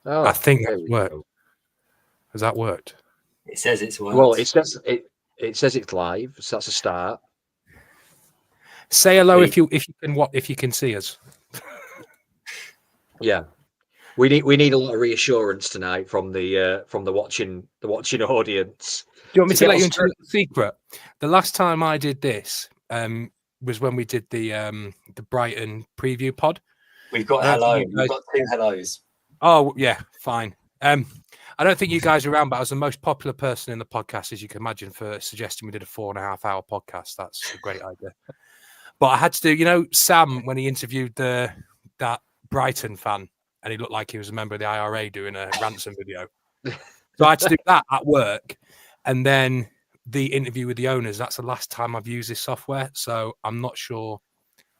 Oh, I think there that's we worked. go. Has that worked? It says it's worked. Well, it says it's live, so that's a start. Say hello if you can see us. Yeah, we need a lot of reassurance tonight from the watching audience. Do you want me to let you us into a little secret? The last time I did this was when we did the Brighton preview pod. We've got hello. We've got 2 hellos. Oh yeah, fine. I don't think you guys are around, but I was the most popular person in the podcast, as you can imagine, for suggesting we did a 4.5-hour podcast. That's a great idea. But I had to do, you know, Sam, when he interviewed that Brighton fan, and he looked like he was a member of the IRA doing a ransom video. So I had to do that at work. And then the interview with the owners, that's the last time I've used this software. So I'm not sure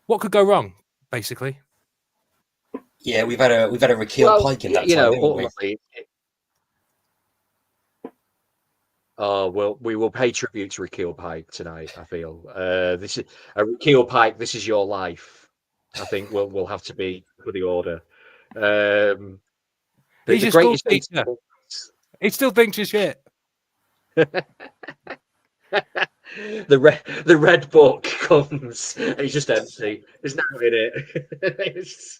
what could go wrong, basically. Yeah, we've had a Raile Pike in that time, ultimately. Well, we will pay tribute to Raile Pike tonight. I feel this is Raile Pike. This is your life. I think we'll have to be for the order. He's your school teacher. He still thinks you're shit. The red book comes and it's just empty. There's nothing in it.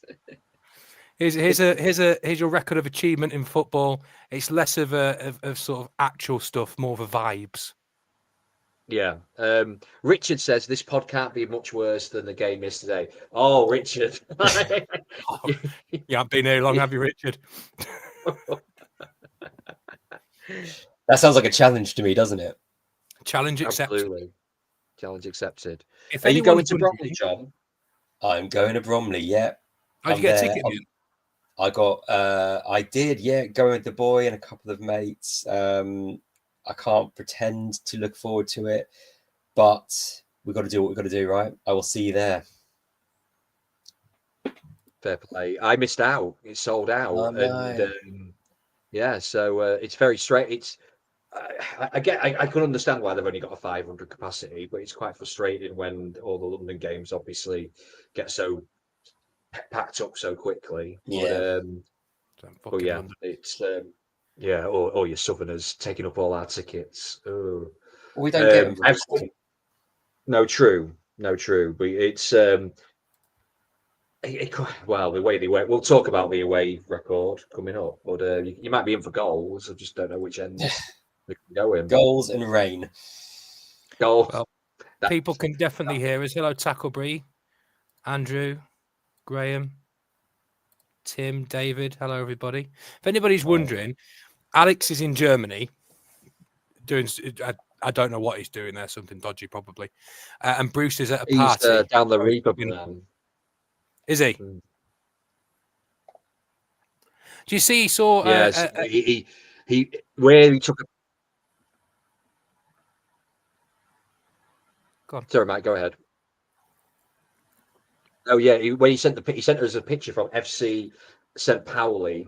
Here's your record of achievement in football. It's less of sort of actual stuff, more of a vibes. Yeah. Richard says this pod can't be much worse than the game yesterday. Oh, Richard. You haven't been here long, have you, Richard? That sounds like a challenge to me, doesn't it? Challenge accepted. Absolutely. Challenge accepted. If Are you going to Bromley, John? I'm going to Bromley, yeah. How'd you get a ticket? I did, yeah, going with the boy and a couple of mates. I can't pretend to look forward to it, but we've got to do what we've got to do, right? I will see you there. Fair play. I missed out. It's sold out. Oh, no. And yeah, so it's very straight. It's I can understand why they've only got a 500 capacity, but it's quite frustrating when all the London games obviously get so packed up so quickly. Yeah. But yeah, it's or your Southerners taking up all our tickets. Oh, we don't get them. No, true. But it's well, the way they went. We'll talk about the away record coming up, but you might be in for goals. I just don't know which end they can go in. Goals and rain. Well, people can definitely hear us. Hello, Tacklebree, Andrew, Graham, Tim, David. Hello, everybody. If anybody's wondering, Alex is in Germany doing. I don't know what he's doing there. Something dodgy, probably. And Bruce is at a party. He's down the Reaper Barn. Is he? Do you see? He saw. Yes, he where he took. Go on. Sorry, Matt. Go ahead. Oh yeah, when he sent us a picture from FC St. Pauli,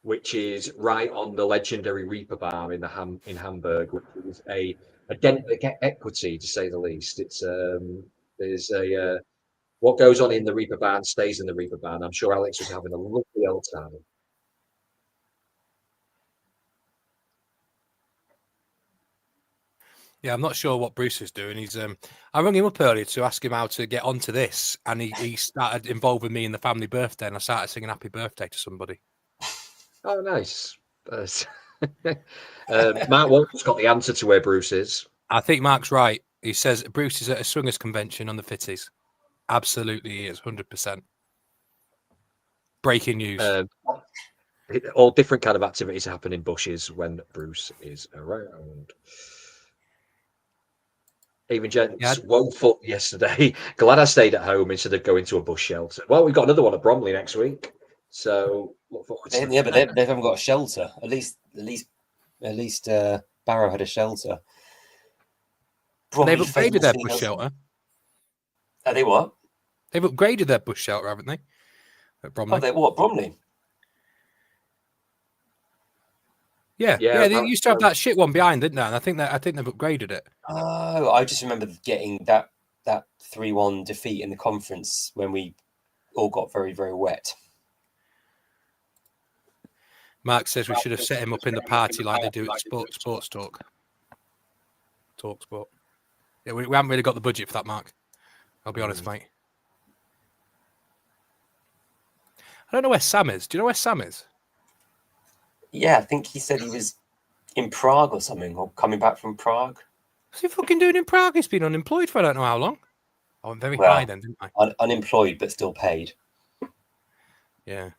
which is right on the legendary Reaper Bar in Hamburg, which is a dent of equity to say the least. It's there's a what goes on in the Reaper Barn stays in the Reaper Barn. I'm sure Alex was having a lovely old time. Yeah, I'm not sure what Bruce is doing. He's I rang him up earlier to ask him how to get onto this, and he started involving me in the family birthday, and I started singing happy birthday to somebody. Oh, nice. Mark Walton's got the answer to where Bruce is. I think Mark's right. He says Bruce is at a swingers convention on the Fitties. Absolutely, he is 100%. Breaking news. All different kind of activities happen in bushes when Bruce is around. Even gents woeful yesterday. Glad I stayed at home instead of going to a bush shelter. Well, we've got another one at Bromley next week, so look forward to Yeah, but they haven't got a shelter. At least Barrow had a shelter. They've upgraded their bush shelter. Are they what? They've upgraded their bush shelter, haven't they? At Bromley. Oh, they what? Bromley? Yeah. They used to have that shit one behind, didn't they? And I think they've upgraded it. Oh, I just remember getting that 3-1 defeat in the conference when we all got very, very wet. Mark says we should have set him up in the party like they do at Sports Talk. Talk Sport. Yeah, we haven't really got the budget for that, Mark. I'll be honest, mate. I don't know where Sam is. Do you know where Sam is? Yeah, I think he said he was in Prague or something, or coming back from Prague. What's he fucking doing in Prague? He's been unemployed for I don't know how long. I went very high then, didn't I? Unemployed, but still paid. Yeah.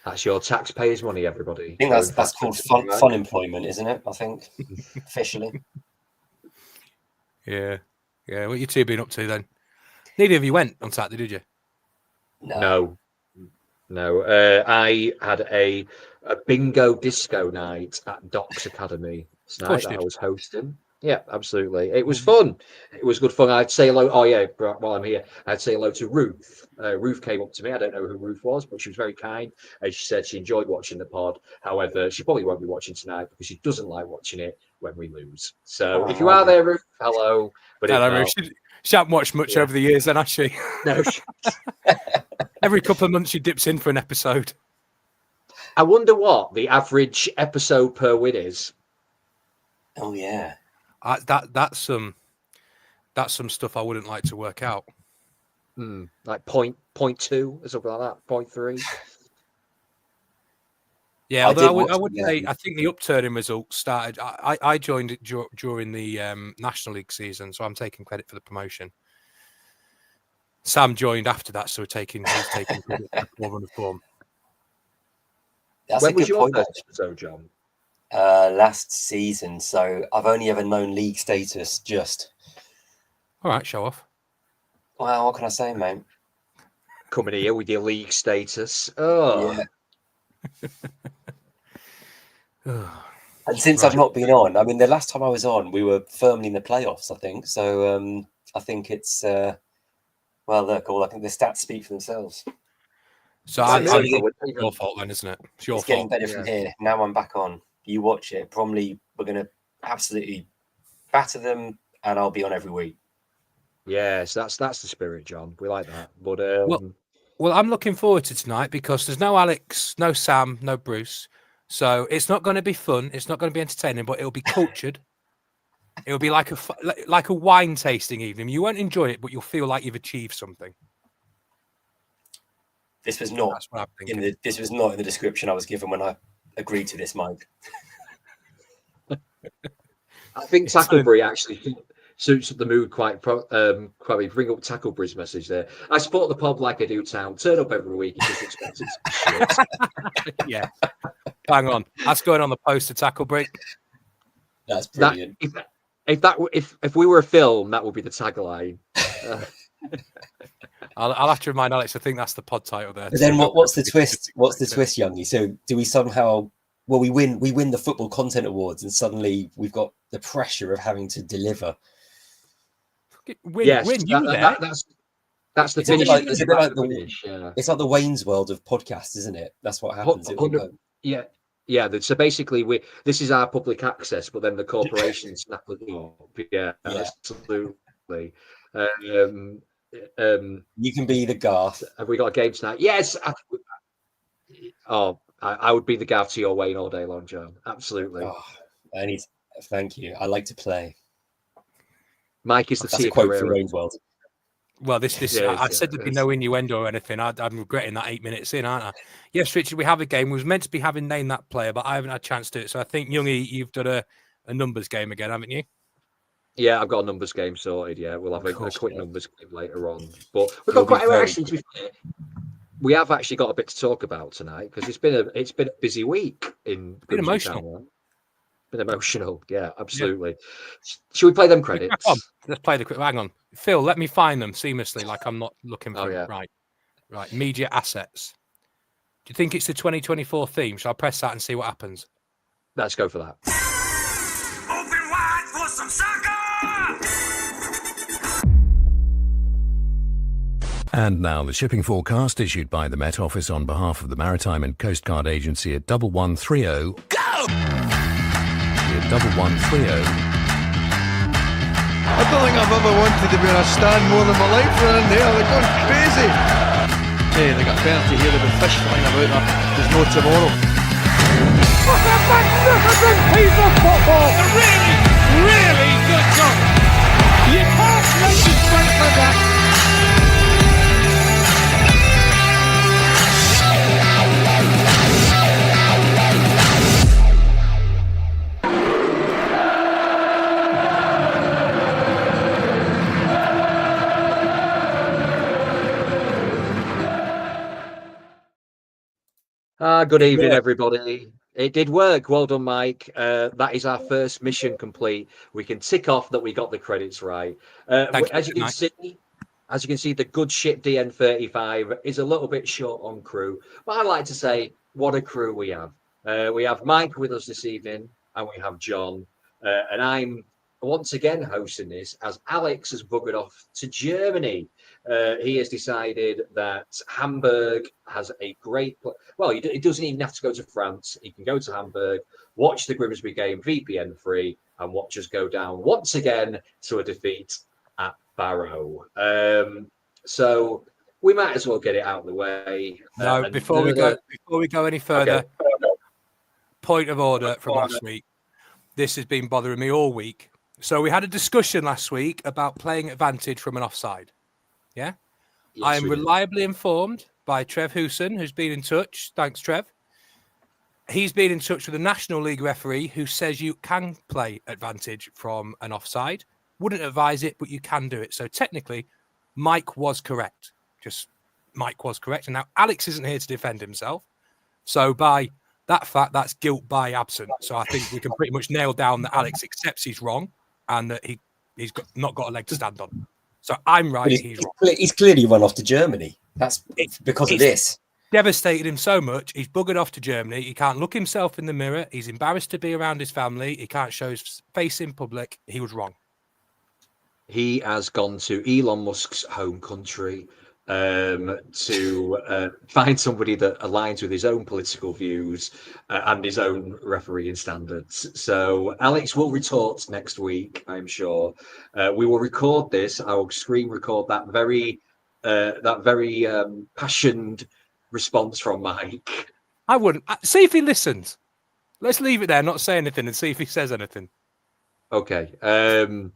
That's your taxpayers' money, everybody. I think that's called fun employment, isn't it? I think, officially. Yeah. Yeah. What you two been up to then? Neither of you went on Saturday, did you? No. I had a bingo disco night at Doc's Academy tonight that I was hosting. Yeah, absolutely. It was fun. It was good fun. I'd say hello. Oh, yeah, while I'm here, I'd say hello to Ruth. Ruth came up to me. I don't know who Ruth was, but she was very kind. And she said she enjoyed watching the pod. However, she probably won't be watching tonight because she doesn't like watching it when we lose. So if you are there, Ruth, hello. But hello, Ruth. She hasn't watched much over the years then, has she? No. Every couple of months she dips in for an episode. I wonder what the average episode per win is. Oh, yeah. That's some stuff I wouldn't like to work out. Like 0.2 or something like that, 0.3. Yeah, although I would say I think the upturning results started. I joined it during the National League season, so I'm taking credit for the promotion. Sam joined after that, so he's taking credit for the run of form. When was your first episode, John? Last season, so I've only ever known league status just. All right, show off. Well, what can I say, mate? Coming here with your league status. Oh. Yeah. And since I've not been on, I mean, the last time I was on, we were firmly in the playoffs, I think. So I think it's, well, look, I think the stats speak for themselves. So it's your fault then, isn't it? It's your fault. Getting better from here. Now I'm back on. You watch it. Probably we're going to absolutely batter them, and I'll be on every week. Yes, that's the spirit, John. We like that. But well, I'm looking forward to tonight because there's no Alex, no Sam, no Bruce. So it's not going to be fun. It's not going to be entertaining, but it'll be cultured. It'll be like a wine tasting evening. You won't enjoy it, but you'll feel like you've achieved something. This was not in the description I was given when I agreed to this, Mike. I think Tacklebury actually suits the mood quite bring up Tacklebury's message there. I support the pub like I do town. Turn up every week and just expect it to be shit. Yeah. Hang on. That's going on the post to Tacklebury. That's brilliant. If we were a film, that would be the tagline. I'll have to remind Alex. I think that's the pod title there. But then what's the twist? What's the twist, Youngie? So do we somehow? Well, we win the Football Content Awards, and suddenly we've got the pressure of having to deliver. That's the finish. It's like the Wayne's World of podcasts, isn't it? That's what happens. Yeah. So basically, this is our public access, but then the corporations snap it up. Yeah, absolutely. You can be the Garth. Have we got a game tonight? Yes. I would be the Garth to your Wayne all day long, John. Absolutely. Thank you. I like to play. Mike is the That's a quote for Wayne's World. Well, I said there'd be no innuendo or anything. I'm regretting that 8 minutes in, aren't I? Yes, Richard, we have a game. We was meant to be having named that player, but I haven't had a chance to do it. So I think, Youngie, you've done a numbers game again, haven't you? Yeah, I've got a numbers game sorted. Yeah, we'll have a quick numbers game later on. But we've got quite actually. To be fair, we have actually got a bit to talk about tonight because it's been a busy week in. Been emotional. Been emotional. Yeah, absolutely. Yeah. Should we play them credits? Let's play the credits. Hang on, Phil. Let me find them seamlessly, like I'm not looking for it. Right. Media assets. Do you think it's the 2024 theme? Shall I press that and see what happens? Let's go for that. Open wide for some soccer! And now the shipping forecast issued by the Met Office on behalf of the Maritime and Coast Guard Agency at 1130. Go! At 1130. I don't think I've ever wanted to be in a stand more than my life around there. They're going crazy. Hey, they got a penalty here. There'll be fish flying about. There's no tomorrow. What a magnificent piece of football! A really, really good goal. You can't make it straight like that. Good evening, everybody. It did work. Well done, Mike. That is our first mission complete. We can tick off that we got the credits right. As you can see, the good ship DN35 is a little bit short on crew, but I like to say, what a crew we have. We have Mike with us this evening, and we have John, and I'm once again hosting this as Alex has buggered off to Germany. He has decided that Hamburg has a great. Well, he doesn't even have to go to France. He can go to Hamburg, watch the Grimsby game VPN free, and watch us go down once again to a defeat at Barrow. So we might as well get it out of the way. No, before we go any further, point of order from last week. This has been bothering me all week. So we had a discussion last week about playing advantage from an offside. Yeah, yes, I am reliably informed by Trev Hooson, who's been in touch. Thanks, Trev. He's been in touch with the National League referee who says you can play advantage from an offside. Wouldn't advise it, but you can do it. So technically, Mike was correct. Mike was correct. And now Alex isn't here to defend himself. So by that fact, that's guilt by absence. So I think we can pretty much nail down that Alex accepts he's wrong and that he's not got a leg to stand on. So I'm right. He's clearly run off to Germany. That's because of this. Devastated him so much. He's buggered off to Germany. He can't look himself in the mirror. He's embarrassed to be around his family. He can't show his face in public. He was wrong. He has gone to Elon Musk's home country to find somebody that aligns with his own political views and his own refereeing standards. So Alex will retort next week, I'm sure. We will record this. I will screen record that very passionate response from Mike. I wouldn't. See if he listens. Let's leave it there, not say anything, and see if he says anything. Okay. Well,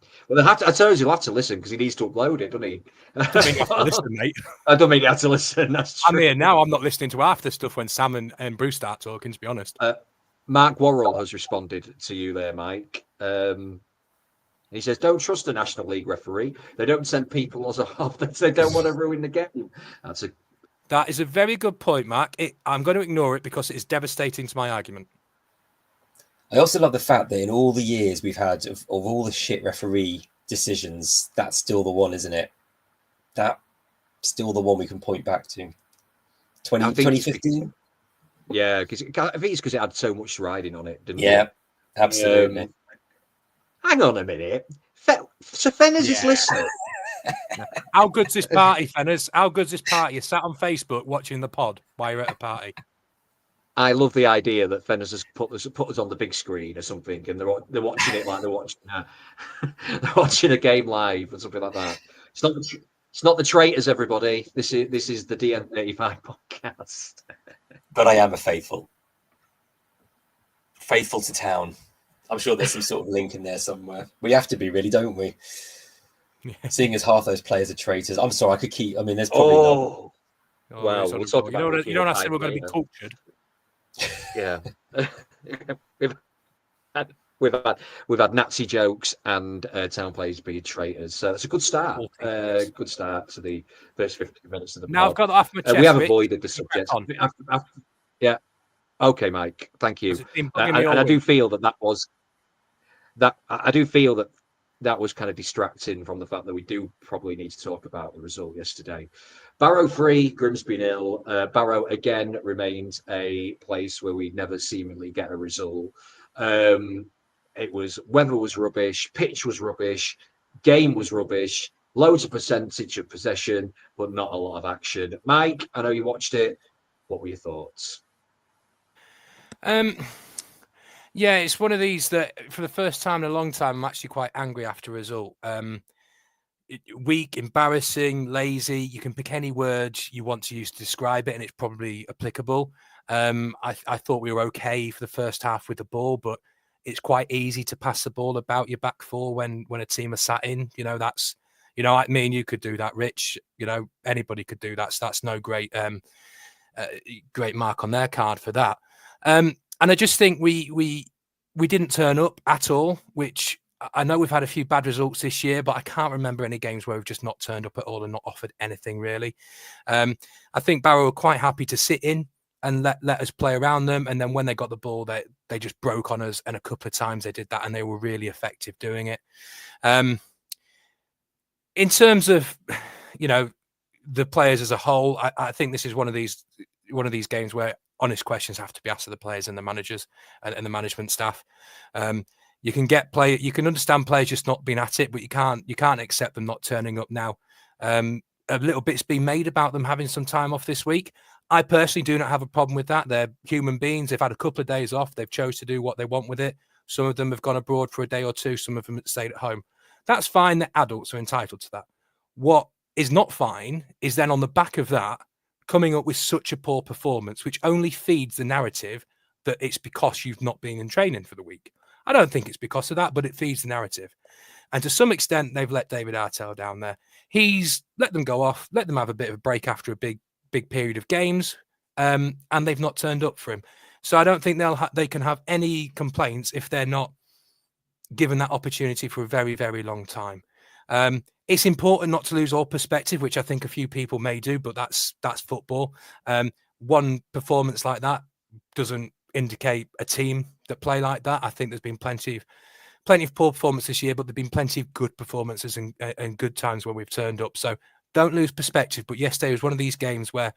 I told you he'll have to listen because he needs to upload it, doesn't he? I don't mean you have to listen, mate. I don't mean you have to listen. That's true. I'm here now. I'm not listening to half the stuff when Sam and Bruce start talking, to be honest. Mark Worrell has responded to you there, Mike. He says, don't trust the National League referee. They don't send people as off. They don't want to ruin the game. That is a very good point, Mark. I'm going to ignore it because it is devastating to my argument. I also love the fact that in all the years we've had of all the shit referee decisions, that's still the one, isn't it? That's still the one we can point back to. 2015? Yeah, because I think it's because it had so much riding on it, didn't it? Yeah, absolutely. Hang on a minute. So Fenners is listening. How good's this party, Fenners? How good's this party? You sat on Facebook watching the pod while you're at a party. I love the idea that Fenners has put us on the big screen or something, and they're watching it like they're watching a game live or something like that. It's not the traitors, everybody. This is the DN35 podcast. But I am a faithful to town. I'm sure there's some sort of link in there somewhere. We have to be, really, don't we? Yeah. Seeing as half those players are traitors. I'm sorry, I could keep. I mean, there's probably well, we'll talk about. You don't have to say we're going to be cultured. Yeah, we've had Nazi jokes and town players being traitors, so it's a good start. Good start to the first 50 minutes of the. Now I've got that off my chest. We have avoided the subject. Yeah. Okay, Mike. Thank you. And I do feel that was kind of distracting from the fact that we do probably need to talk about the result yesterday. Barrow 3, Grimsby 0. Barrow again remains a place where we never seemingly get a result. Weather was rubbish, pitch was rubbish, game was rubbish, loads of percentage of possession, but not a lot of action. Mike, I know you watched it. What were your thoughts? Yeah, it's one of these that for the first time in a long time, I'm actually quite angry after a result. weak, embarrassing, lazy. You can pick any words you want to use to describe it, and it's probably applicable. I thought we were okay for the first half with the ball, but it's quite easy to pass the ball about your back four when a team are sat in. That's like me and you could do that, Rich. Anybody could do that. So that's no great great mark on their card for that. And I just think we didn't turn up at all, which I know we've had a few bad results this year, but I can't remember any games where we've just not turned up at all and not offered anything really. I think Barrow were quite happy to sit in and let us play around them. And then when they got the ball, they just broke on us. And a couple of times they did that and they were really effective doing it. In terms of, the players as a whole, I think this is one of these games where honest questions have to be asked of the players and the managers and the management staff. You can understand players just not being at it, but you can't accept them not turning up now. A little bit's been made about them having some time off this week. I personally do not have a problem with that. They're human beings. They've had a couple of days off. They've chose to do what they want with it. Some of them have gone abroad for a day or two. Some of them have stayed at home. That's fine. The adults are entitled to that. What is not fine is then on the back of that, coming up with such a poor performance, which only feeds the narrative that it's because you've not been in training for the week. I don't think it's because of that, but it feeds the narrative. And to some extent, they've let David Artell down there. He's let them go off, let them have a bit of a break after a big period of games, and they've not turned up for him. So I don't think they can have any complaints if they're not given that opportunity for a very, very long time. It's important not to lose all perspective, which I think a few people may do, but that's football. One performance like that doesn't indicate a team that play like that. I think there's been plenty of poor performances this year, but there've been plenty of good performances and good times when we've turned up. So don't lose perspective. But yesterday was one of these games where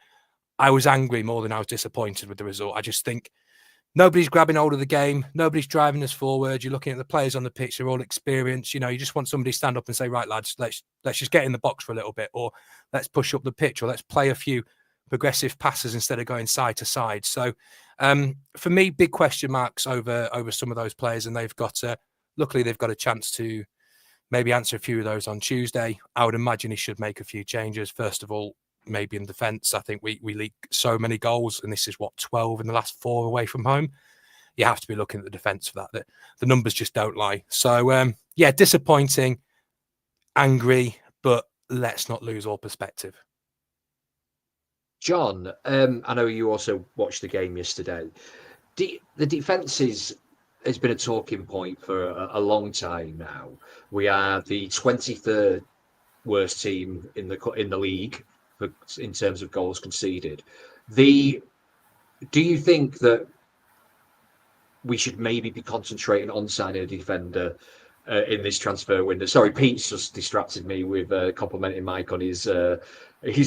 I was angry more than I was disappointed with the result. I just think nobody's grabbing hold of the game. Nobody's driving us forward. You're looking at the players on the pitch. They're all experienced. You just want somebody to stand up and say, right, lads, let's just get in the box for a little bit, or let's push up the pitch, or let's play a few progressive passes instead of going side to side. So for me, big question marks over some of those players. And luckily they've got a chance to maybe answer a few of those on Tuesday. I would imagine he should make a few changes. First of all, maybe in defence. I think we leak so many goals, and this is 12 in the last 4 away from home. You have to be looking at the defence for that. The numbers just don't lie. So disappointing, angry, but let's not lose all perspective. John, I know you also watched the game yesterday. The defence has been a talking point for a long time now. We are the 23rd worst team in the league in terms of goals conceded. Do you think that we should maybe be concentrating on signing a defender in this transfer window? Sorry, Pete's just distracted me with complimenting Mike on his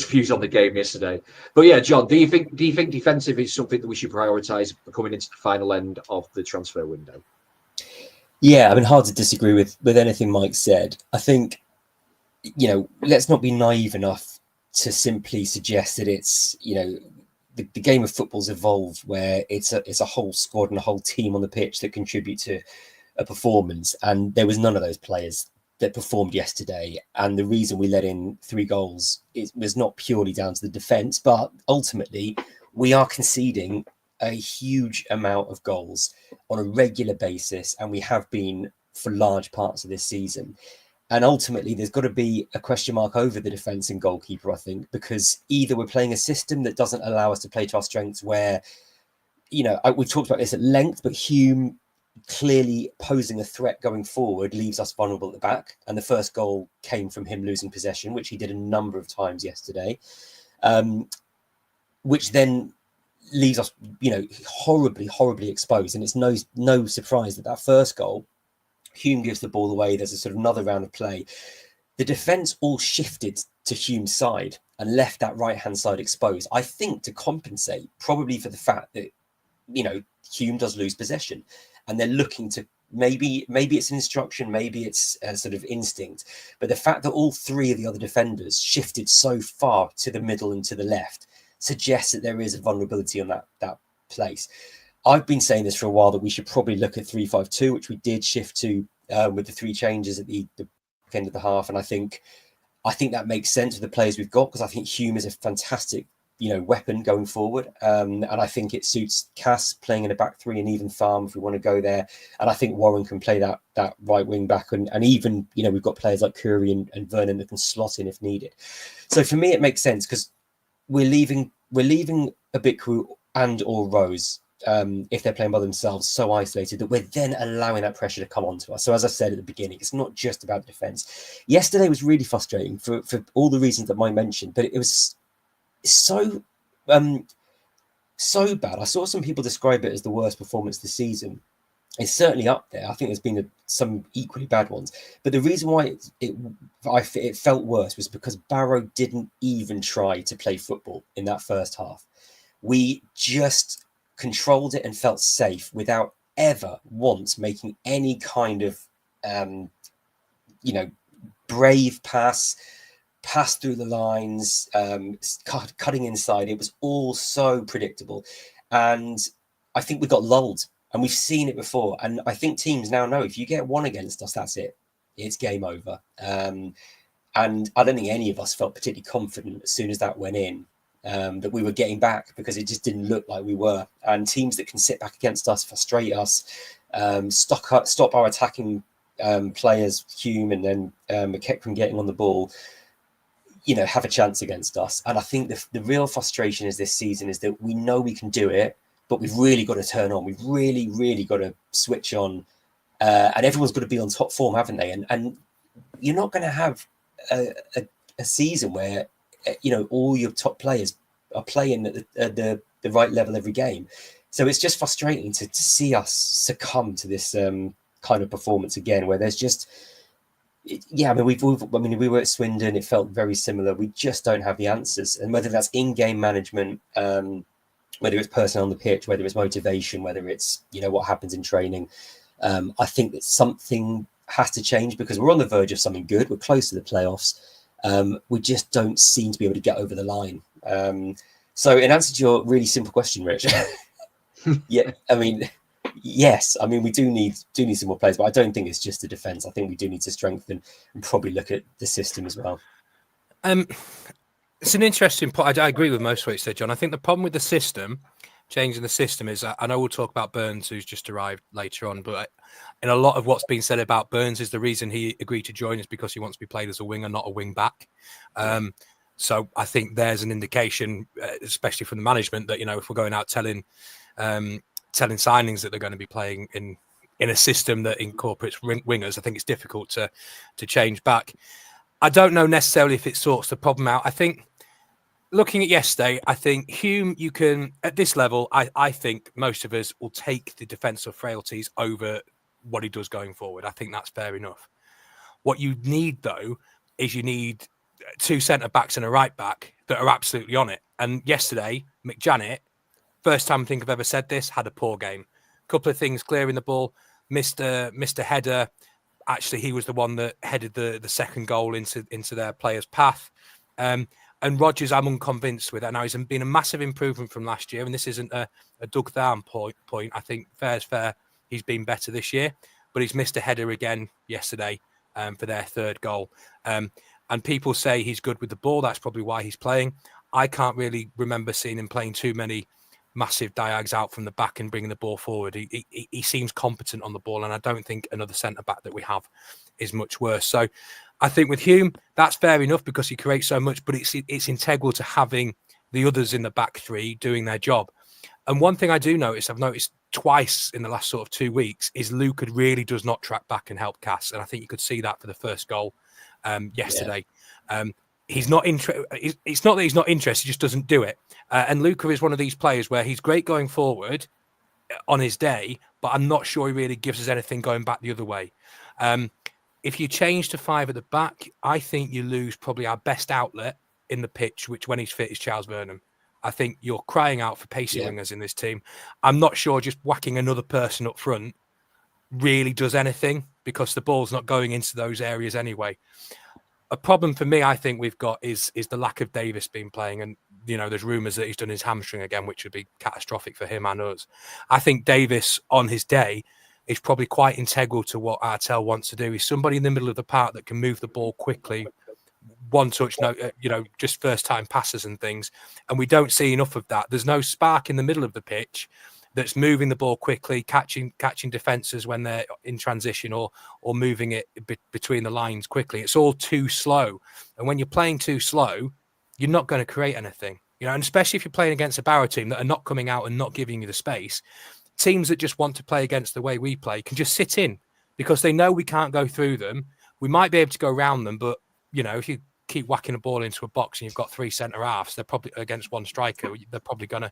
views on the game yesterday. But yeah, John, do you think defensive is something that we should prioritise coming into the final end of the transfer window? Yeah, I mean, hard to disagree with anything Mike said. I think, let's not be naive enough to simply suggest that it's, the game of football's evolved where it's a whole squad and a whole team on the pitch that contribute to a performance. And there was none of those players that performed yesterday. And the reason we let in 3 goals was not purely down to the defence, but ultimately we are conceding a huge amount of goals on a regular basis. And we have been for large parts of this season. And ultimately, there's got to be a question mark over the defence and goalkeeper, I think, because either we're playing a system that doesn't allow us to play to our strengths where, we've talked about this at length, but Hume clearly posing a threat going forward leaves us vulnerable at the back. And the first goal came from him losing possession, which he did a number of times yesterday, which then leaves us, horribly, horribly exposed. And it's no surprise that first goal, Hume gives the ball away. There's a sort of another round of play. The defence all shifted to Hume's side and left that right-hand side exposed, I think, to compensate probably for the fact that, Hume does lose possession. And they're looking to, maybe it's an instruction, maybe it's a sort of instinct. But the fact that all 3 of the other defenders shifted so far to the middle and to the left suggests that there is a vulnerability on that place. I've been saying this for a while, that we should probably look at 3-5-2, which we did shift to with the 3 changes at the end of the half. And I think I think that makes sense with the players we've got, because I think Hume is a fantastic, weapon going forward. And I think it suits Cass playing in a back three, and even Farm if we want to go there. And I think Warren can play that right wing back. And even, we've got players like Curry and Vernon that can slot in if needed. So for me, it makes sense, because we're leaving Abikru and or Rose, if they're playing by themselves, so isolated that we're then allowing that pressure to come onto us. So as I said at the beginning, it's not just about defence. Yesterday was really frustrating for all the reasons that Mike mentioned, but it was so bad. I saw some people describe it as the worst performance this season. It's certainly up there. I think there's been some equally bad ones, but the reason why it felt worse was because Barrow didn't even try to play football in that first half. We just controlled it and felt safe without ever once making any kind of brave pass through the lines, cutting inside. It was all so predictable, and I think we got lulled, and we've seen it before. And I think teams now know if you get one against us, that's it, it's game over. And I don't think any of us felt particularly confident as soon as that went in, that we were getting back, because it just didn't look like we were. And teams that can sit back against us, frustrate us, stop our attacking players, Hume and then McKeck from getting on the ball, have a chance against us. And I think the real frustration is this season is that we know we can do it, but we've really got to turn on. We've really, really got to switch on, and everyone's got to be on top form, haven't they? And you're not going to have a season where all your top players are playing at the right level every game. So it's just frustrating to see us succumb to this kind of performance again, where there's just, we were at Swindon, it felt very similar. We just don't have the answers, and whether that's in-game management, whether it's personnel on the pitch, whether it's motivation, whether it's what happens in training, I think that something has to change, because we're on the verge of something good. We're close to the playoffs. We just don't seem to be able to get over the line. So in answer to your really simple question, Rich, yes, we do need some more players, but I don't think it's just the defence. I think we do need to strengthen and probably look at the system as well. It's an interesting point. I agree with most of what you said, John. I think the problem with the system, changing the system, is I know we'll talk about Burns, who's just arrived later on, but in a lot of what's been said about Burns is the reason he agreed to join is because he wants to be played as a winger, not a wing back. So I think there's an indication, especially from the management, that if we're going out telling signings that they're going to be playing in a system that incorporates wingers, I think it's difficult to change back. I don't know necessarily if it sorts the problem out. I think looking at yesterday, I think Hume, you can, at this level, I think most of us will take the defensive frailties over what he does going forward. I think that's fair enough. What you need, though, is you need two centre-backs and a right-back that are absolutely on it. And yesterday, McJanet, first time I think I've ever said this, had a poor game. Couple of things, clearing the ball, missed a header. Actually, he was the one that headed the second goal into their player's path. And Rodgers, I'm unconvinced with that. Now, he's been a massive improvement from last year, and this isn't a Doug Down point. I think fair's fair. He's been better this year, but he's missed a header again yesterday for their third goal. And people say he's good with the ball. That's probably why he's playing. I can't really remember seeing him playing too many massive diags out from the back and bringing the ball forward. He seems competent on the ball, and I don't think another centre-back that we have is much worse. So I think with Hume, that's fair enough because he creates so much, but it's integral to having the others in the back three doing their job. And one thing I do notice, I've noticed twice in the last sort of 2 weeks, is Luke really does not track back and help Cass. And I think you could see that for the first goal yesterday. Yeah. He's not it's not that he's not interested, he just doesn't do it. And Luca is one of these players where he's great going forward on his day, but I'm not sure he really gives us anything going back the other way. If you change to 5 at the back, I think you lose probably our best outlet in the pitch, which when he's fit is Charles Vernon. I think you're crying out for pacey wingers in this team. I'm not sure just whacking another person up front really does anything because the ball's not going into those areas anyway. A problem for me, I think we've got is the lack of Davis being playing. And, there's rumours that he's done his hamstring again, which would be catastrophic for him and us. I think Davis on his day is probably quite integral to what Artell wants to do. He's somebody in the middle of the park that can move the ball quickly one touch, no, just first time passes and things, and we don't see enough of that. There's no spark in the middle of the pitch that's moving the ball quickly, catching defenses when they're in transition, or moving it between the lines quickly. It's all too slow, and when you're playing too slow, you're not going to create anything, and especially if you're playing against a Barrow team that are not coming out and not giving you the space. Teams that just want to play against the way we play can just sit in because they know we can't go through them. We might be able to go around them, but if you keep whacking a ball into a box and you've got 3 centre halves, they're probably against 1 striker. They're probably going to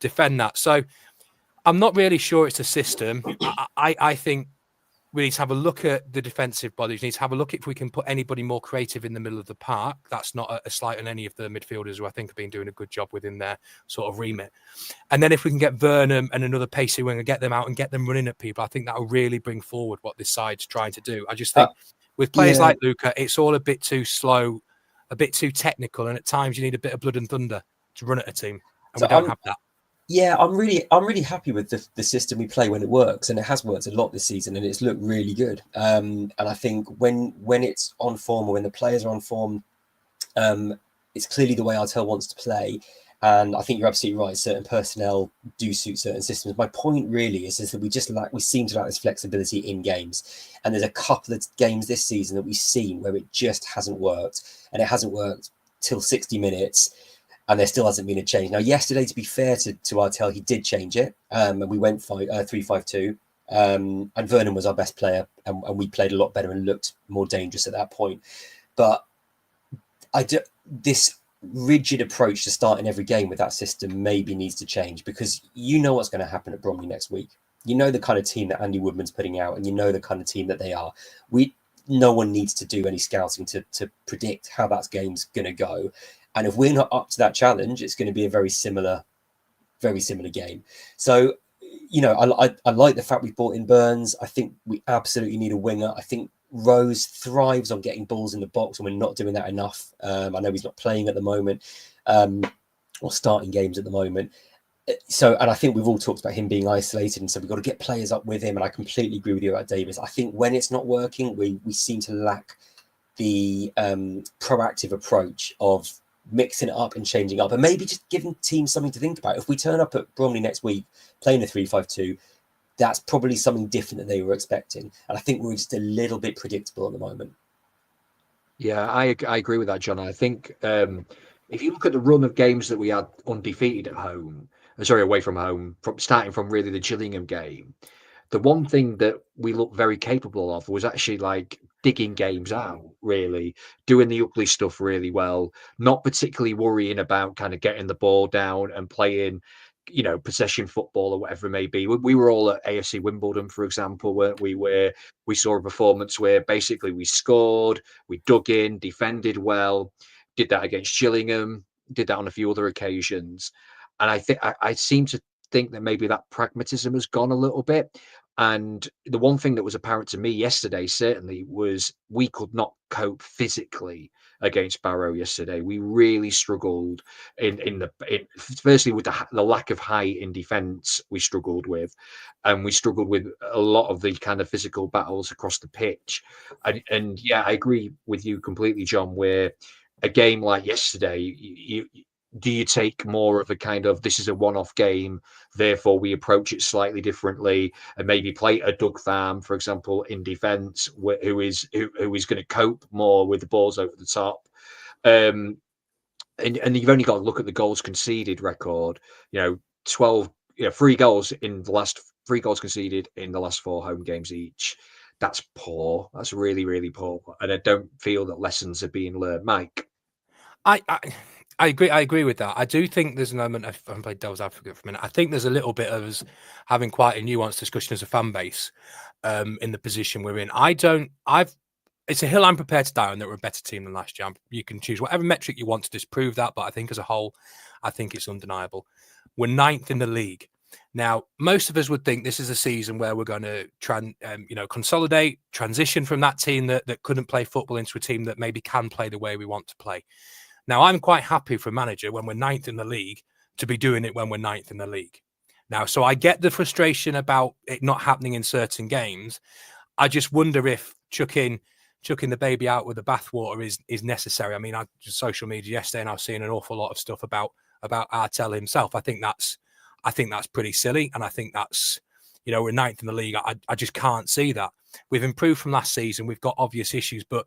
defend that. So I'm not really sure it's a system. I think we need to have a look at the defensive bodies. We need to have a look if we can put anybody more creative in the middle of the park. That's not a slight on any of the midfielders who I think have been doing a good job within their sort of remit. And then if we can get Vernon and another pacey winger, get them out and get them running at people, I think that will really bring forward what this side's trying to do. I just think with players like Luca, it's all a bit too slow, a bit too technical, and at times you need a bit of blood and thunder to run at a team, and we don't have that. Yeah, I'm really happy with the system we play when it works, and it has worked a lot this season, and it's looked really good. And I think when it's on form, or when the players are on form, it's clearly the way Artell wants to play. And I think you're absolutely right. Certain personnel do suit certain systems. My point really is that we seem to lack this flexibility in games. And there's a couple of games this season that we've seen where it just hasn't worked, and it hasn't worked till 60 minutes. And there still hasn't been a change. Now, yesterday, to be fair to Artell, he did change it. And we went 3-5-2. And Vernon was our best player. And we played a lot better and looked more dangerous at that point. But this rigid approach to starting every game with that system maybe needs to change, because you know what's going to happen at Bromley next week. You know the kind of team that Andy Woodman's putting out, and you know the kind of team that they are. No one needs to do any scouting to predict how that game's going to go. And if we're not up to that challenge, it's going to be a very similar game. So, I like the fact we brought in Burns. I think we absolutely need a winger. I think Rose thrives on getting balls in the box, and we're not doing that enough. I know he's not playing at the moment, or starting games at the moment. And I think we've all talked about him being isolated, and so we've got to get players up with him. And I completely agree with you about Davis. I think when it's not working, we seem to lack the proactive approach of mixing it up and changing up, and maybe just giving teams something to think about. If we turn up at Bromley next week playing a 3-5-2, that's probably something different than they were expecting. And I think we're just a little bit predictable at the moment. Yeah, I agree with that, John. I think if you look at the run of games that we had undefeated away from home, starting from really the Gillingham game, the one thing that we looked very capable of was actually like digging games out, really, doing the ugly stuff really well, not particularly worrying about kind of getting the ball down and playing, possession football or whatever it may be. We were all at AFC Wimbledon, for example, weren't we, where we saw a performance where basically we scored, we dug in, defended well, did that against Gillingham, did that on a few other occasions. And I think I seem to think that maybe that pragmatism has gone a little bit. And the one thing that was apparent to me yesterday, certainly, was we could not cope physically against Barrow yesterday. We really struggled firstly with the lack of height in defence. We struggled with, and we struggled with a lot of the kind of physical battles across the pitch. And yeah, I agree with you completely, John. Where a game like yesterday, do you take more of a kind of, this is a one-off game, therefore we approach it slightly differently, and maybe play a Doug Farm, for example, in defence, who is going to cope more with the balls over the top, and you've only got to look at the goals conceded record. 3 goals conceded in the last 4 home games each. That's poor. That's really, really poor, and I don't feel that lessons are being learned. Mike, I agree with that. I do think there's an element of, I'm playing devil's advocate for a minute, I think there's a little bit of us having quite a nuanced discussion as a fan base in the position we're in. It's a hill I'm prepared to die on that we're a better team than last year. You can choose whatever metric you want to disprove that, but I think as a whole, I think it's undeniable. We're 9th in the league. Now, most of us would think this is a season where we're going to consolidate, transition from that team that couldn't play football into a team that maybe can play the way we want to play. Now, I'm quite happy for a manager when we're 9th in the league to be doing it when we're 9th in the league. Now, so I get the frustration about it not happening in certain games. I just wonder if chucking chucking the baby out with the bathwater is necessary. I mean, I just social media yesterday, and I've seen an awful lot of stuff about Artell himself. I think that's pretty silly, and I think that's, you know, we're ninth in the league. I just can't see that. We've improved from last season. We've got obvious issues, but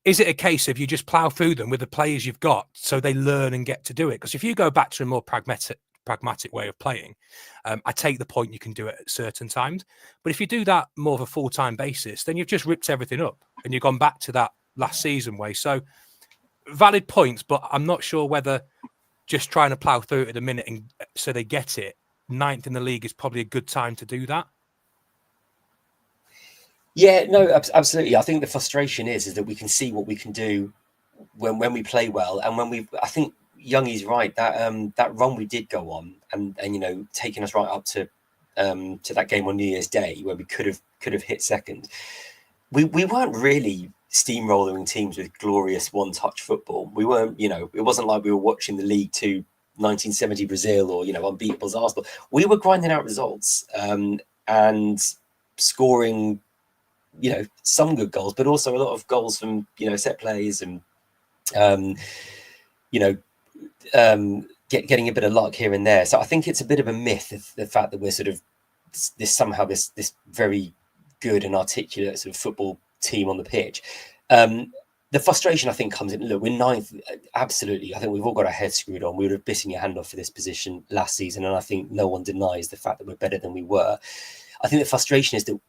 is it a case of you just plough through them with the players you've got so they learn and get to do it? Because if you go back to a more pragmatic way of playing, I take the point you can do it at certain times. But if you do that more of a full-time basis, then you've just ripped everything up and you've gone back to that last season way. So valid points, but I'm not sure whether just trying to plough through it at a minute and so they get it, ninth in the league is probably a good time to do that. Yeah, no, absolutely. I think the frustration is that we can see what we can do when we play well, and I think Youngie's right, that run we did go on, and you know, taking us right up to that game on New Year's Day where we could have hit second. We weren't really steamrolling teams with glorious one-touch football. We weren't, you know, it wasn't like we were watching the League Two 1970 Brazil or, you know, unbeatables Arsenal. We were grinding out results and scoring, you know, some good goals, but also a lot of goals from, you know, set plays and you know, getting a bit of luck here and there. So I think it's a bit of a myth, the fact that we're sort of this very good and articulate sort of football team on the pitch. The frustration, I think, comes in. Look, we're ninth. Absolutely. I think we've all got our heads screwed on. We would have bitten your hand off for this position last season. And I think no one denies the fact that we're better than we were. I think the frustration is that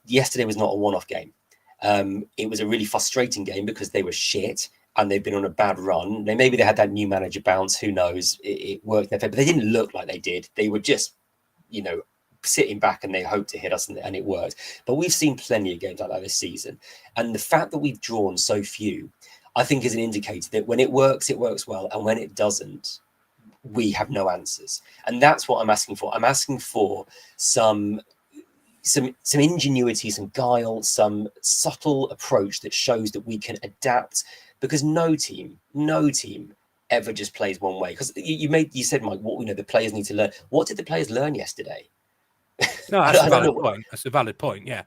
yesterday was not a one-off game. It was a really frustrating game because they were shit and they've been on a bad run. Maybe they had that new manager bounce. Who knows? It worked in their favor, but they didn't look like they did. They were just, you know, sitting back and they hoped to hit us and it worked. But we've seen plenty of games like that this season. And the fact that we've drawn so few, I think, is an indicator that when it works well. And when it doesn't, we have no answers. And that's what I'm asking for. I'm asking for some ingenuity, some guile, some subtle approach that shows that we can adapt, because no team ever just plays one way. Because you said, Mike, what, you know, the players need to learn. What did the players learn yesterday? No, that's a valid point. That's a valid point. Yeah.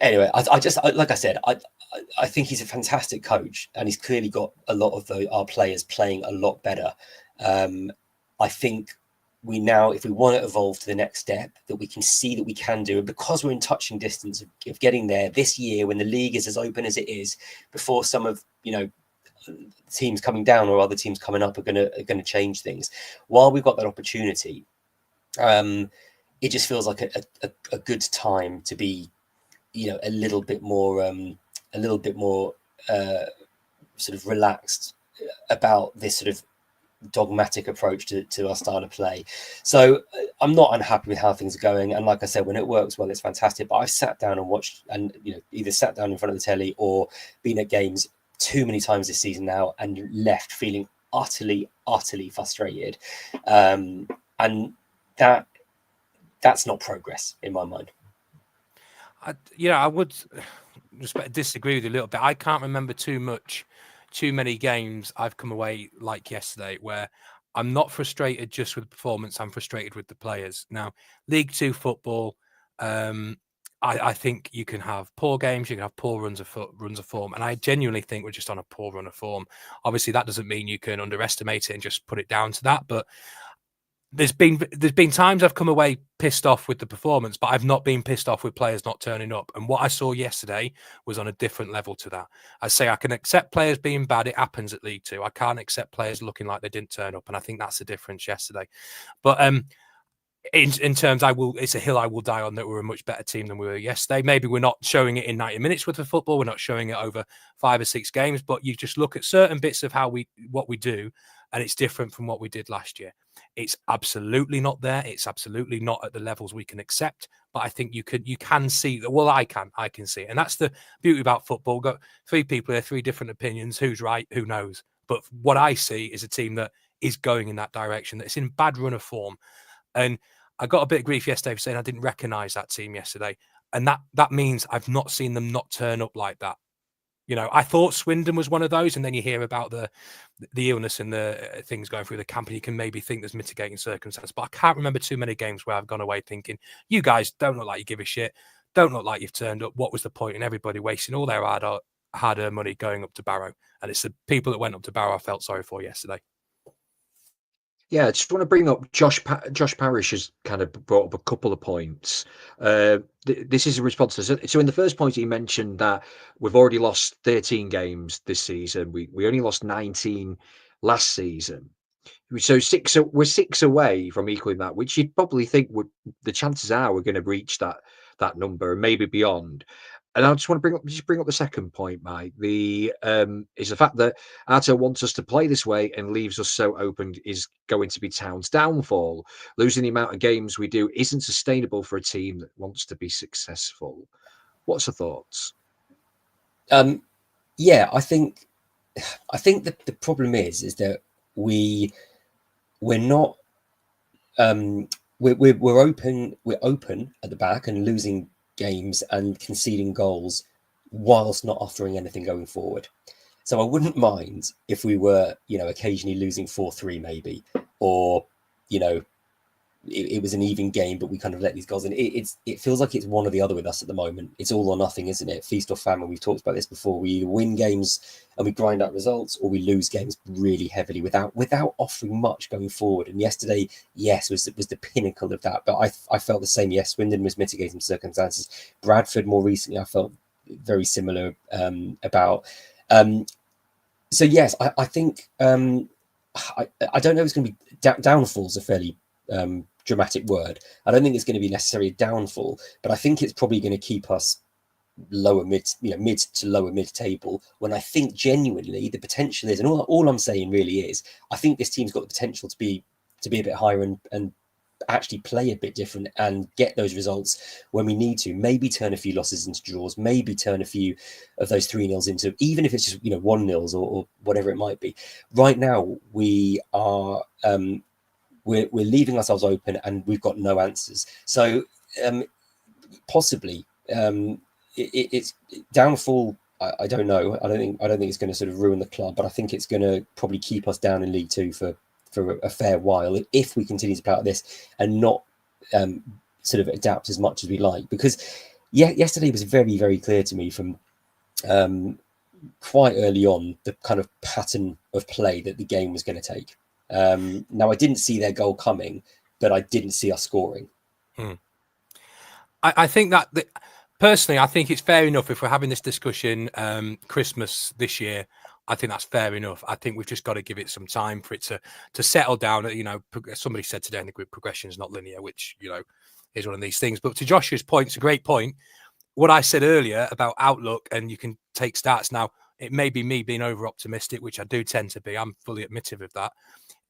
Anyway, I just like I said, I think he's a fantastic coach, and he's clearly got a lot of our players playing a lot better. I think we now, if we want to evolve to the next step, that we can see that we can do it, because we're in touching distance of getting there this year when the league is as open as it is, before some of, you know, teams coming down or other teams coming up are going to change things. While we've got that opportunity, it just feels like a good time to be, you know, a little bit more sort of relaxed about this sort of dogmatic approach to our style of play. So I'm not unhappy with how things are going, and like I said, when it works well, it's fantastic. But I've sat down and watched, and, you know, either sat down in front of the telly or been at games too many times this season now and left feeling utterly frustrated, and that's not progress in my mind. I would disagree with you a little bit. I can't remember too many games I've come away like yesterday where I'm not frustrated just with the performance, I'm frustrated with the players. Now, League Two football, I think you can have poor games, you can have poor runs of form, and I genuinely think we're just on a poor run of form. Obviously, that doesn't mean you can underestimate it and just put it down to that, but there's been times I've come away pissed off with the performance, but I've not been pissed off with players not turning up. And what I saw yesterday was on a different level to that. I say I can accept players being bad. It happens at League Two. I can't accept players looking like they didn't turn up. And I think that's the difference yesterday. But in terms, it's a hill I will die on, that we're a much better team than we were yesterday. Maybe we're not showing it in 90 minutes worth of football. We're not showing it over 5 or 6 games, but you just look at certain bits of what we do, and it's different from what we did last year. It's absolutely not there. It's absolutely not at the levels we can accept. But I think you can see that. Well, I can see it. And that's the beauty about football. Got 3 people here, 3 different opinions. Who's right? Who knows? But what I see is a team that is going in that direction, that's in bad run of form. And I got a bit of grief yesterday for saying I didn't recognise that team yesterday. And that means I've not seen them not turn up like that. You know, I thought Swindon was one of those, and then you hear about the illness and the things going through the camp, and you can maybe think there's mitigating circumstances. But I can't remember too many games where I've gone away thinking, you guys don't look like you give a shit. don't look like you've turned up. What was the point in everybody wasting all their hard-earned money going up to Barrow? And it's the people that went up to Barrow I felt sorry for yesterday. Yeah, I just want to bring up Josh Parrish has kind of brought up a couple of points. This is a response to, so in the first point he mentioned that we've already lost 13 games this season. We only lost 19 last season. So we're 6 away from equaling that, which you'd probably think the chances are we're going to reach that number and maybe beyond. And I just want to bring up the second point, Mike. Is the fact that Arto wants us to play this way and leaves us so open is going to be Town's downfall. Losing the amount of games we do isn't sustainable for a team that wants to be successful. What's the thoughts? Yeah, I think that the problem is that we're not we're open at the back and losing games and conceding goals whilst not offering anything going forward. So I wouldn't mind if we were, occasionally losing 4-3 maybe, or, it was an even game, but we kind of let these goals in. It feels like it's one or the other with us at the moment. It's all or nothing, isn't it? Feast or famine. We've talked about this before. We either win games and we grind out results, or we lose games really heavily without offering much going forward. And yesterday, yes, was the pinnacle of that. But I felt the same. Yes, Swindon was mitigating circumstances. Bradford more recently, I felt very similar about. So yes, I think I don't know if it's going to be downfalls are fairly dramatic word. I don't think it's going to be necessarily a downfall, but I think it's probably going to keep us mid to lower mid table, when I think genuinely the potential is, and all I'm saying really is, I think this team's got the potential to be a bit higher and actually play a bit different and get those results when we need to. Maybe turn a few losses into draws, maybe turn a few of those 3-0s into, even if it's just 1-0s or whatever it might be. Right now we are we're leaving ourselves open and we've got no answers. So possibly it's downfall. I don't know. I don't think it's going to sort of ruin the club, but I think it's going to probably keep us down in League Two for a fair while if we continue to play like this and not sort of adapt as much as we like. Because yesterday was very, very clear to me from quite early on the kind of pattern of play that the game was going to take. Now I didn't see their goal coming, but I didn't see us scoring. I think that personally, I think it's fair enough if we're having this discussion Christmas this year. I think that's fair enough. I think we've just got to give it some time for it to settle down. Somebody said today in the group, progression is not linear, which is one of these things. But to Joshua's point, it's a great point. What I said earlier about outlook, and you can take stats now. It may be me being over optimistic, which I do tend to be. I'm fully admittive of that.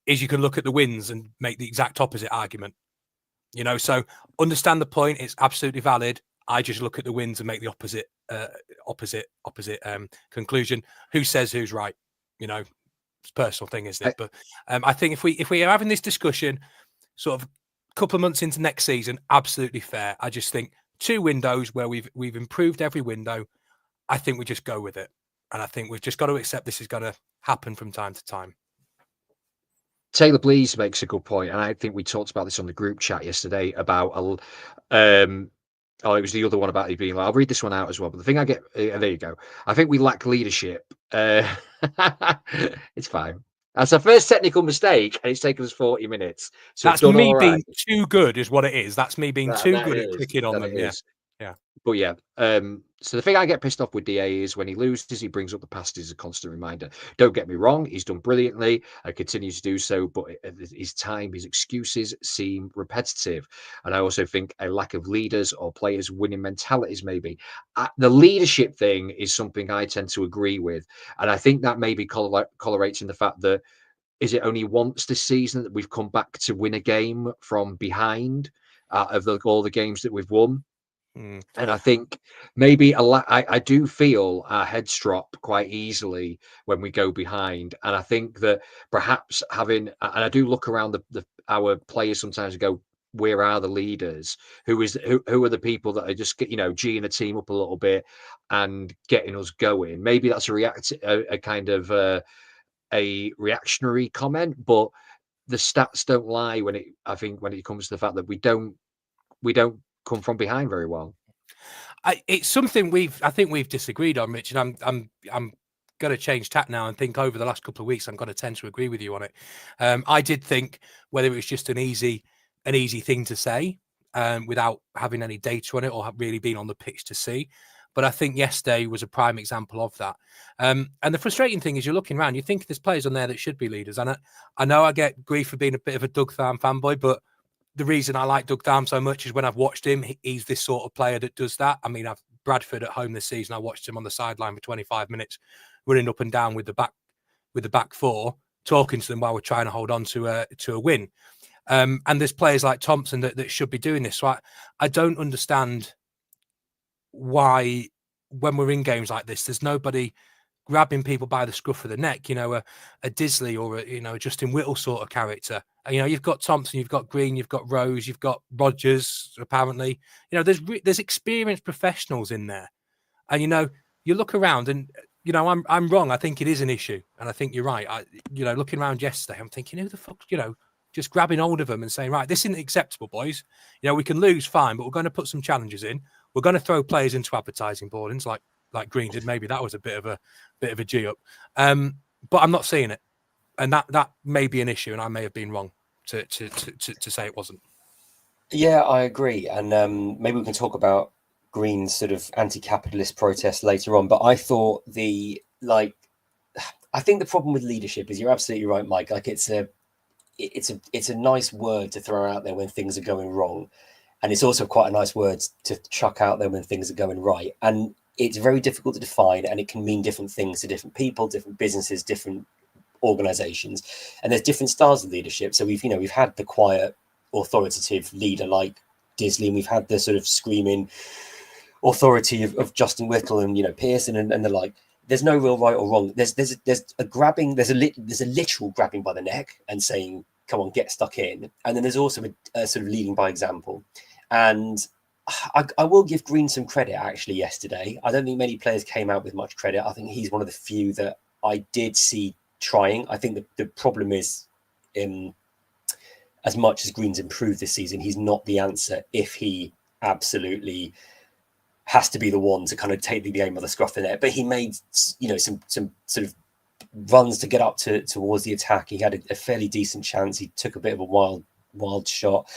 Is you can look at the wins and make the exact opposite argument. So understand the point. It's absolutely valid. I just look at the wins and make the opposite conclusion. Who says who's right? It's a personal thing, isn't it? But I think if we are having this discussion sort of a couple of months into next season, absolutely fair. I just think 2 windows where we've improved every window. I think we just go with it. And I think we've just got to accept this is going to happen from time to time. Taylor Blease makes a good point, and I think we talked about this on the group chat yesterday about it was the other one about it being like, I'll read this one out as well. But the thing I get, there you go. I think we lack leadership. It's fine. That's our first technical mistake, and it's taken us 40 minutes. So that's me being too good, is what it is. That's me being too good at clicking on them. Yeah. But yeah, so the thing I get pissed off with DA is when he loses, he brings up the past as a constant reminder. Don't get me wrong, he's done brilliantly and continues to do so, but his excuses seem repetitive. And I also think a lack of leaders or players' winning mentalities, maybe. The leadership thing is something I tend to agree with. And I think that maybe correlates in the fact that, is it only once this season that we've come back to win a game from behind of all the games that we've won? And I think maybe I do feel our heads drop quite easily when we go behind. And I think that perhaps and I do look around our players sometimes and go, where are the leaders? Who are the people that are just G'ing a team up a little bit and getting us going? Maybe that's a kind of a reactionary comment, but the stats don't lie when it comes to the fact that we don't come from behind very well. It's something I think we've disagreed on, Rich, and I'm going to change tack now and think over the last couple of weeks I'm going to tend to agree with you on it. I did think whether it was just an easy thing to say without having any data on it or really being on the pitch to see. But I think yesterday was a prime example of that. And the frustrating thing is you're looking around, you think there's players on there that should be leaders. And I know I get grief for being a bit of a Doug Tharm fanboy, but the reason I like Doug Tharm so much is when I've watched him, he's this sort of player that does that. I mean, I've Bradford at home this season. I watched him on the sideline for 25 minutes, running up and down with the back four, talking to them while we're trying to hold on to a win. And there's players like Thompson that should be doing this. So I don't understand why, when we're in games like this, there's nobody grabbing people by the scruff of the neck, a Disley or a Justin Whittle sort of character. You've got Thompson, you've got Green, you've got Rose, you've got Rodgers, apparently. There's experienced professionals in there. And, you look around and, I'm wrong. I think it is an issue. And I think you're right. Looking around yesterday, I'm thinking, who the fuck, just grabbing hold of them and saying, right, this isn't acceptable, boys. We can lose, fine, but we're going to put some challenges in. We're going to throw players into advertising boardings like Green did. Maybe that was a bit of a G up. But I'm not seeing it. And that may be an issue, and I may have been wrong to say it wasn't. Yeah, I agree. And maybe we can talk about Green's sort of anti-capitalist protest later on. But I thought I think the problem with leadership is, you're absolutely right, Mike. Like it's a nice word to throw out there when things are going wrong. And it's also quite a nice word to chuck out there when things are going right. And it's very difficult to define, and it can mean different things to different people, different businesses, different organizations. And there's different styles of leadership. So we've had the quiet, authoritative leader like Disley, and we've had the sort of screaming authority of Justin Whittle and Pearson and the like. There's no real right or wrong. There's a grabbing, there's a literal grabbing by the neck and saying, come on, get stuck in. And then there's also a sort of leading by example. And I will give Green some credit actually yesterday. I don't think many players came out with much credit. I think he's one of the few that I did see trying. I think the problem is, as much as Green's improved this season, he's not the answer if he absolutely has to be the one to kind of take the game by the scruff of the neck. But he made some sort of runs to get up towards the attack. He had a fairly decent chance. He took a bit of a wild shot.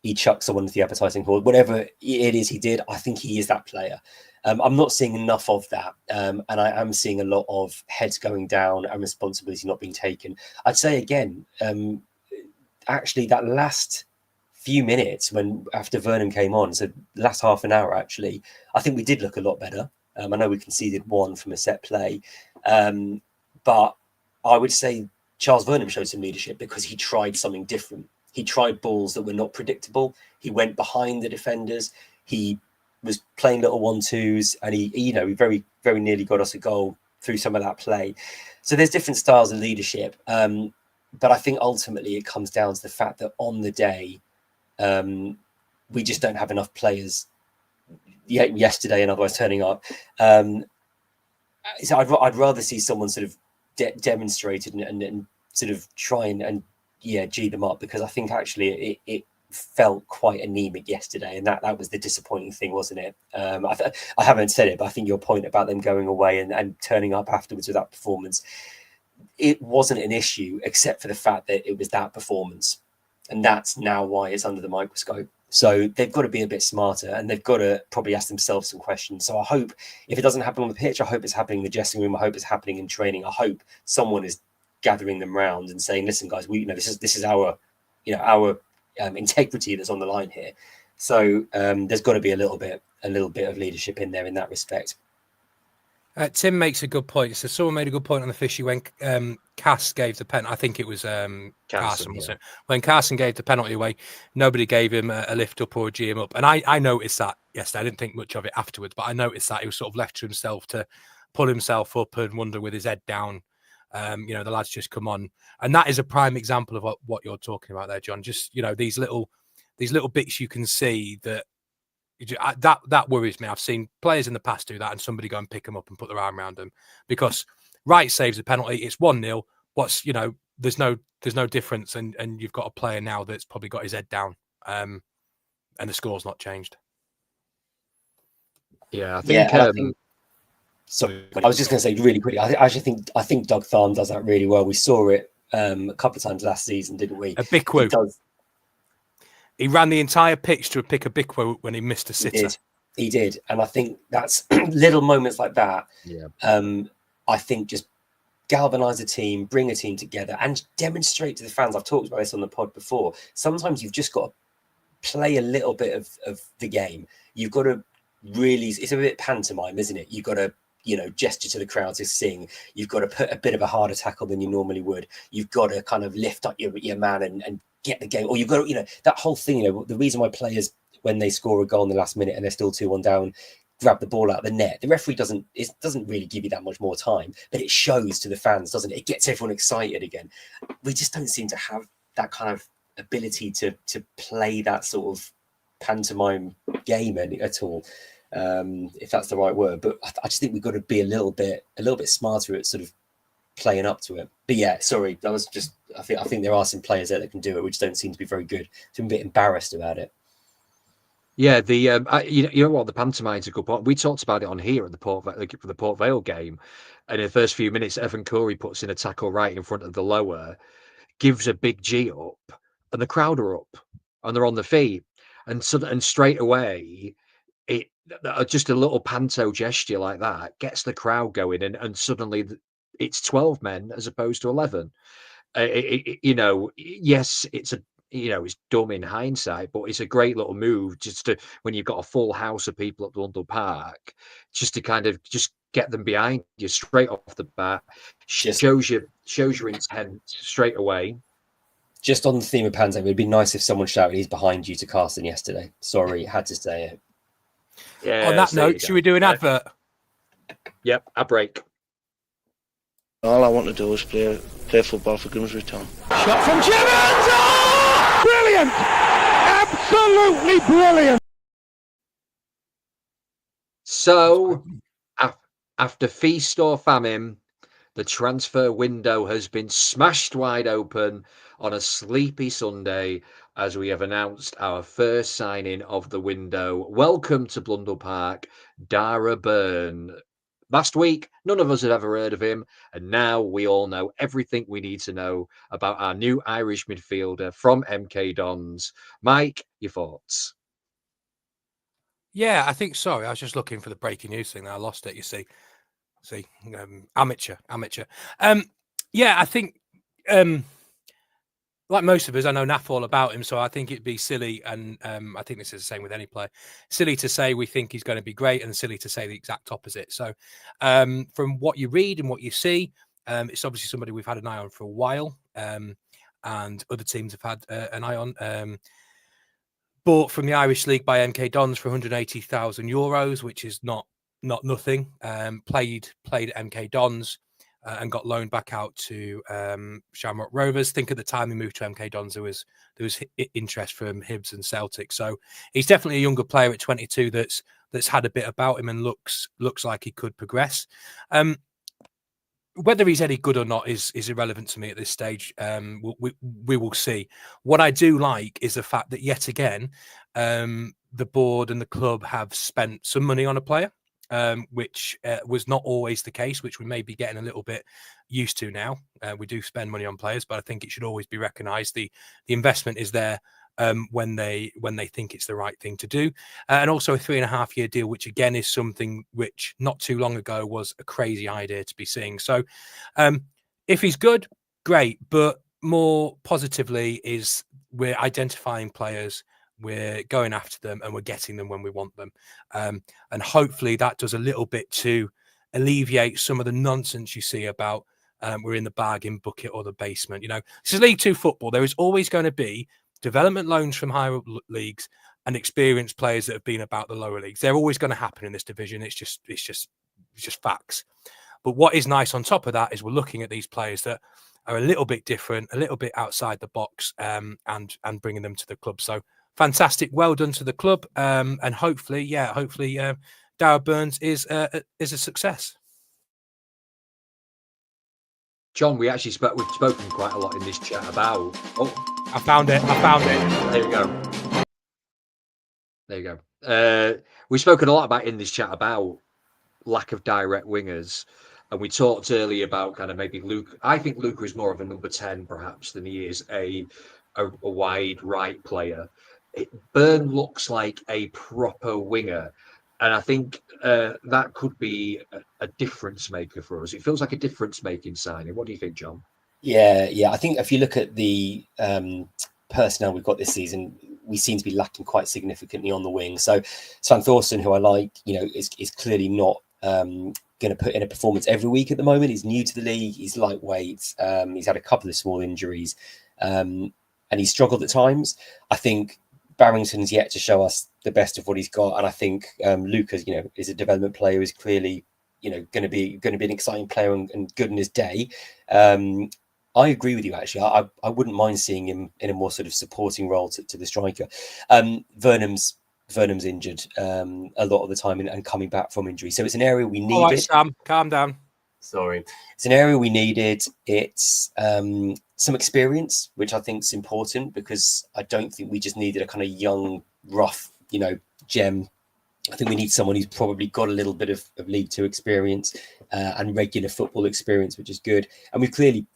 He chucked someone into the advertising board. Whatever it is he did, I think he is that player. I'm not seeing enough of that. And I am seeing a lot of heads going down and responsibility not being taken. I'd say again, actually that last few minutes after Vernon came on, so last half an hour, actually, I think we did look a lot better. I know we conceded one from a set play. But I would say Charles Vernon showed some leadership because he tried something different. He tried balls that were not predictable. He went behind the defenders. He was playing little 1-2s, and he very, very nearly got us a goal through some of that play. So there's different styles of leadership. But I think ultimately it comes down to the fact that on the day, we just don't have enough players yesterday and otherwise turning up. So I'd rather see someone sort of demonstrated and sort of try and G them up, because I think actually it felt quite anemic yesterday, and that was the disappointing thing, wasn't it? I haven't said it, but I think your point about them going away and turning up afterwards with that performance, it wasn't an issue except for the fact that it was that performance, and that's now why it's under the microscope. So they've got to be a bit smarter, and they've got to probably ask themselves some questions. So I hope if it doesn't happen on the pitch, I hope it's happening in the dressing room. I hope it's happening in training. I hope someone is gathering them round and saying, "Listen, guys, this is our integrity that's on the line here." So there's got to be a little bit of leadership in there in that respect. Tim makes a good point. So someone made a good point on the fishy when Cass gave the penalty. I think it was Carson, wasn't it? When Carson gave the penalty away, nobody gave him a lift up or a G him up. And I noticed that yesterday. I didn't think much of it afterwards, but I noticed that he was sort of left to himself to pull himself up and wonder with his head down. The lads just come on. And that is a prime example of what you're talking about there, John. Just, these little bits you can see that worries me. I've seen players in the past do that and somebody go and pick them up and put their arm around them, because Wright saves a penalty. It's 1-0. There's no difference. And you've got a player now that's probably got his head down and the score's not changed. Yeah, I think. Sorry, I was just going to say really quickly. I think Doug Tharn does that really well. We saw it a couple of times last season, didn't we? A Bickwo. He ran the entire pitch to pick a Bickwo when he missed a sitter. He did, and I think that's little moments like that. Yeah. I think just galvanize a team, bring a team together, and demonstrate to the fans. I've talked about this on the pod before. Sometimes you've just got to play a little bit of the game. You've got to really. It's a bit pantomime, isn't it? You've got to, gesture to the crowd to sing. You've got to put a bit of a harder tackle than you normally would. You've got to kind of lift up your man and get the game. Or you've got to, that whole thing. The reason why players, when they score a goal in the last minute and they're still 2-1 down, grab the ball out of the net. The referee doesn't really give you that much more time, but it shows to the fans, doesn't it? It gets everyone excited again. We just don't seem to have that kind of ability to play that sort of pantomime game at all. If that's the right word, but I just think we've got to be a little bit smarter at sort of playing up to it. But yeah, sorry, that was just. I think there are some players there that can do it, which don't seem to be very good. So I'm a bit embarrassed about it. Yeah, you know what, the pantomime's a good point. We talked about it on here at the Port Vale game, and in the first few minutes, Evan Corey puts in a tackle right in front of the lower, gives a big G up, and the crowd are up, and they're on the feet, and straight away. Just a little panto gesture like that gets the crowd going, and suddenly it's 12 men as opposed to 11. Yes, it's it's dumb in hindsight, but it's a great little move just to, when you've got a full house of people at Blundell Park, just to kind of just get them behind you straight off the bat. Shows your intent straight away. Just on the theme of panto, it'd be nice if someone shouted "He's behind you" to Carson yesterday. Sorry, had to say it. Yeah. On that note, should we do an advert? Yep, a break. All I want to do is play football for Grimsby Town. Shot from Jevons! Oh, brilliant! Absolutely brilliant! So, after feast or famine, the transfer window has been smashed wide open on a sleepy Sunday as we have announced our first signing of the window. Welcome to Blundell Park, Dara Burns. Last week, none of us had ever heard of him, and now we all know everything we need to know about our new Irish midfielder from MK Dons. Mike, your thoughts? Yeah, I think, sorry, I was just looking for the breaking news thing. I lost it, you see. Amateur. Yeah, I think, like most of us, I know naff all about him, so I think it'd be silly, and I think this is the same with any player, silly to say we think he's going to be great and silly to say the exact opposite. So from what you read and what you see, it's obviously somebody we've had an eye on for a while, and other teams have had an eye on. Bought from the Irish League by MK Dons for €180,000, which is not nothing. Played at MK Dons. And got loaned back out to Shamrock Rovers. Think at the time he moved to MK Dons, there was interest from Hibs and Celtic. So he's definitely a younger player at 22 that's had a bit about him and looks like he could progress. Whether he's any good or not is irrelevant to me at this stage. We will see. What I do like is the fact that yet again, the board and the club have spent some money on a player. Which was not always the case, which we may be getting a little bit used to now. We do spend money on players, but I think it should always be recognised. The investment is there when they think it's the right thing to do. And also a 3.5-year deal, which again is something which not too long ago was a crazy idea to be seeing. So if he's good, great. But more positively is we're identifying players, we're going after them, and we're getting them when we want them. And hopefully that does a little bit to alleviate some of the nonsense you see about we're in the bargain bucket or the basement. This is League Two football. There is always going to be development loans from higher up leagues and experienced players that have been about the lower leagues. They're always going to happen in this division. It's just facts. But what is nice on top of that is we're looking at these players that are a little bit different, a little bit outside the box, and bringing them to the club. So fantastic, well done to the club, and hopefully, Dara Burns is a success. John, we've spoken quite a lot in this chat about. Oh, I found it. There you go. We've spoken a lot about in this chat about lack of direct wingers, and we talked earlier about kind of maybe Luke. I think Luca is more of a number 10 perhaps than he is a wide right player. Burn looks like a proper winger, and I think that could be a difference maker for us. It feels like a difference making signing. What do you think, John? Yeah. I think if you look at the personnel we've got this season, we seem to be lacking quite significantly on the wing. So Svan Thorsen, who I like, is clearly not going to put in a performance every week at the moment. He's new to the league. He's lightweight. He's had a couple of small injuries, and he's struggled at times. I think Barrington's yet to show us the best of what he's got, and I think Lucas, is a development player, who's clearly, going to be an exciting player and good in his day. I agree with you, actually. I wouldn't mind seeing him in a more sort of supporting role to the striker. Vernon's injured a lot of the time and coming back from injury. So it's an area we needed. All right, Sam, calm down. Sorry. It's an area we needed. It's some experience, which I think is important, because I don't think we just needed a kind of young, rough, gem. I think we need someone who's probably got a little bit of League Two experience and regular football experience, which is good. And we've clearly,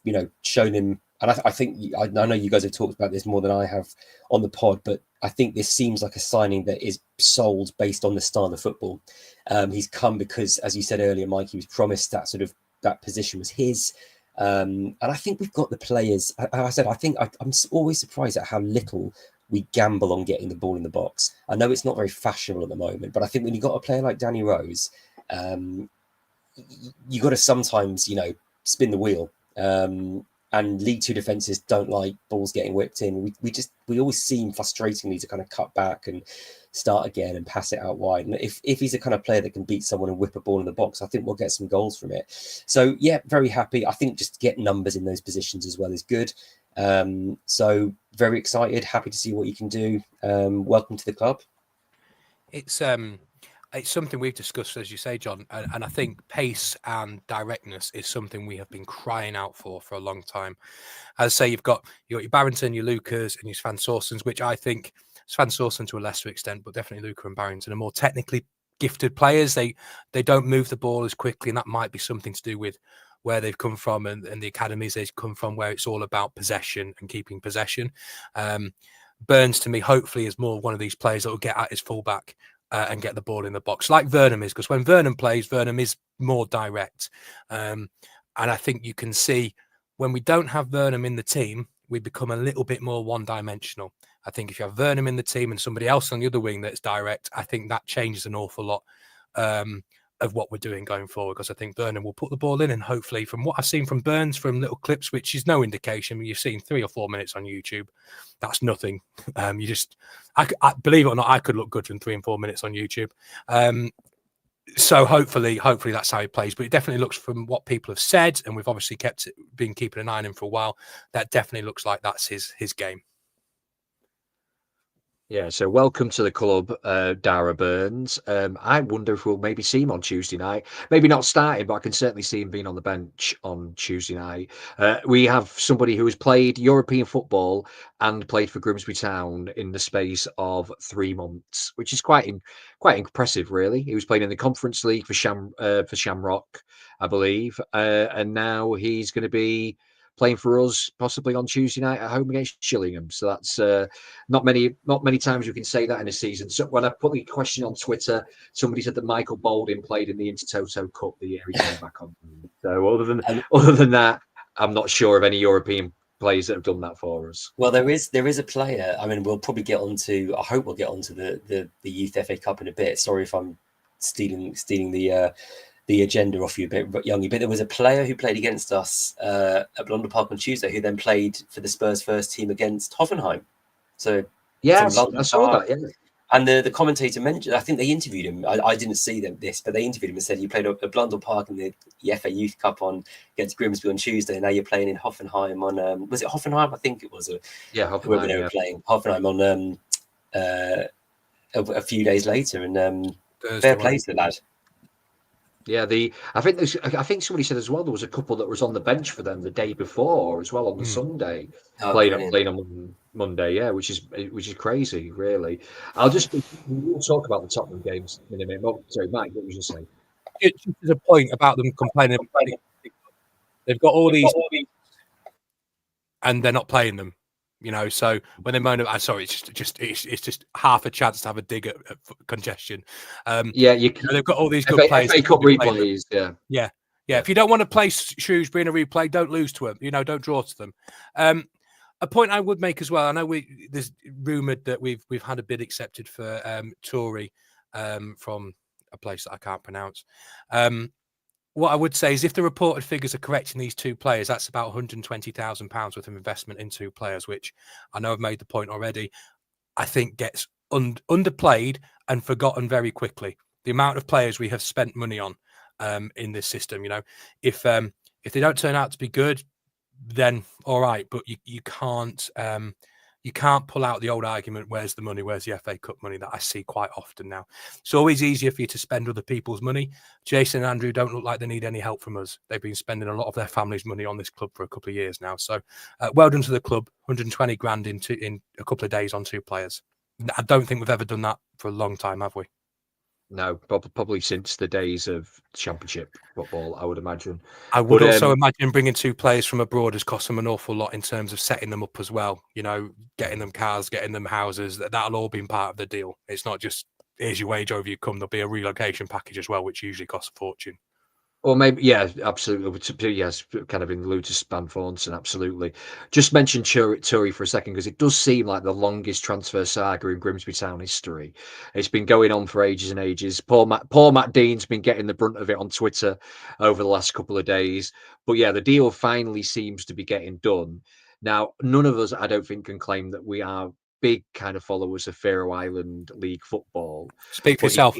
shown him. And I think I know you guys have talked about this more than I have on the pod, but I think this seems like a signing that is sold based on the style of football. He's come because, as you said earlier, Mike, he was promised that position was his. And I think we've got the players. I think I'm always surprised at how little we gamble on getting the ball in the box. I know it's not very fashionable at the moment, but I think when you've got a player like Danny Rose, you got to sometimes, spin the wheel. And League Two defenses don't like balls getting whipped in. We always seem frustratingly to kind of cut back and start again and pass it out wide. And if he's a kind of player that can beat someone and whip a ball in the box, I think we'll get some goals from it. So yeah, very happy. I think just get numbers in those positions as well is good. So very excited, happy to see what you can do. Welcome to the club. It's something we've discussed, as you say, John, and I think pace and directness is something we have been crying out for a long time. As I say, you've got your Barrington, your Lucas, and your Svan Thorsens, which I think Svan Thorsen to a lesser extent, but definitely Luca and Barrington are more technically gifted players. They don't move the ball as quickly, and that might be something to do with where they've come from and the academies they've come from, where it's all about possession and keeping possession. Burns, to me, hopefully is more one of these players that will get at his fullback and get the ball in the box, like Vernon is, because when Vernon plays, Vernon is more direct. And I think you can see when we don't have Vernon in the team, we become a little bit more one-dimensional. I think if you have Vernon in the team and somebody else on the other wing that's direct, I think that changes an awful lot of what we're doing going forward, because I think Vernon will put the ball in, and hopefully, from what I've seen from Burns, from little clips, which is no indication, you've seen 3 or 4 minutes on YouTube, that's nothing. I believe it or not, I could look good from 3 and 4 minutes on YouTube. So hopefully that's how he plays. But it definitely looks, from what people have said, and we've obviously been keeping an eye on him for a while, that definitely looks like that's his game. Yeah, so welcome to the club, Dara Burns. I wonder if we'll maybe see him on Tuesday night. Maybe not starting, but I can certainly see him being on the bench on Tuesday night. We have somebody who has played European football and played for Grimsby Town in the space of 3 months, which is quite impressive, really. He was playing in the Conference League for Shamrock, I believe, and now he's going to be playing for us possibly on Tuesday night at home against Shillingham. So that's not many times you can say that in a season. So when I put the question on Twitter, somebody said that Michael Baldwin played in the Intertoto Cup the year he came back on. So other than that, I'm not sure of any European players that have done that for us. Well, there is a player. I mean, we'll probably get onto. I hope we'll get onto the Youth FA Cup in a bit. Sorry if I'm stealing the agenda off you a bit, Youngie, but there was a player who played against us at Blonder Park on Tuesday who then played for the Spurs first team against Hoffenheim. So yeah, I saw that. Yeah. And the commentator mentioned, I think they interviewed him. I didn't see this, but they interviewed him and said, you played at Blundell Park in the FA Youth Cup against Grimsby on Tuesday, and now you're playing in Hoffenheim on, was it Hoffenheim? I think it was. Hoffenheim. Whoever they were playing. Hoffenheim on a few days later, and fair play to the lad. Yeah, I think somebody said as well there was a couple that was on the bench for them the day before as well on the Sunday, Oh, playing on Monday. Yeah, which is crazy, really. We'll talk about the Tottenham games in a minute. Oh, sorry, Mike, what was you saying? Just as a point about them complaining, they've got all these, and they're not playing them. So when they moan about, sorry, it's just half a chance to have a dig at congestion. Yeah, they've got all these good players. FA Cup replays, yeah. If you don't want to play Shrewsbury in a replay, don't lose to them. Don't draw to them. A point I would make as well. I know there's rumoured that we've had a bid accepted for Tory from a place that I can't pronounce. What I would say is if the reported figures are correct in these two players, that's about £120,000 worth of investment in two players, which I know I've made the point already, I think gets underplayed and forgotten very quickly. The amount of players we have spent money on in this system, if they don't turn out to be good, then all right, but you can't pull out the old argument, where's the money, where's the FA Cup money, that I see quite often now. It's always easier for you to spend other people's money. Jason and Andrew don't look like they need any help from us. They've been spending a lot of their family's money on this club for a couple of years now. So well done to the club, 120 grand in a couple of days on two players. I don't think we've ever done that for a long time, have we? No, probably since the days of Championship football, I would imagine. I would also imagine bringing two players from abroad has cost them an awful lot in terms of setting them up as well. Getting them cars, getting them houses. That'll all be part of the deal. It's not just here's your wage over you come. There'll be a relocation package as well, which usually costs a fortune. Or maybe, yeah, absolutely. Yes, kind of in lieu to Span Thornton, absolutely. Just mention Tory for a second, because it does seem like the longest transfer saga in Grimsby Town history. It's been going on for ages and ages. Paul Matt Dean's been getting the brunt of it on Twitter over the last couple of days. But yeah, the deal finally seems to be getting done. Now, none of us, I don't think, can claim that we are big kind of followers of Faroe Island League football. Speak for yourself.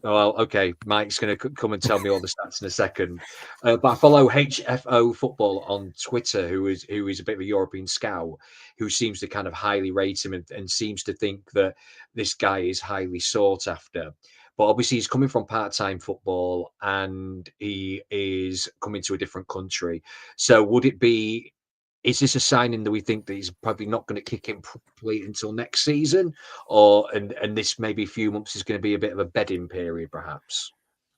Well, okay, Mike's going to come and tell me all the stats in a second. But I follow HFO Football on Twitter, who is a bit of a European scout, who seems to kind of highly rate him and seems to think that this guy is highly sought after. But obviously, he's coming from part-time football and he is coming to a different country. So is this a signing that we think that he's probably not going to kick in properly until next season, and this maybe a few months is going to be a bit of a bedding period, perhaps?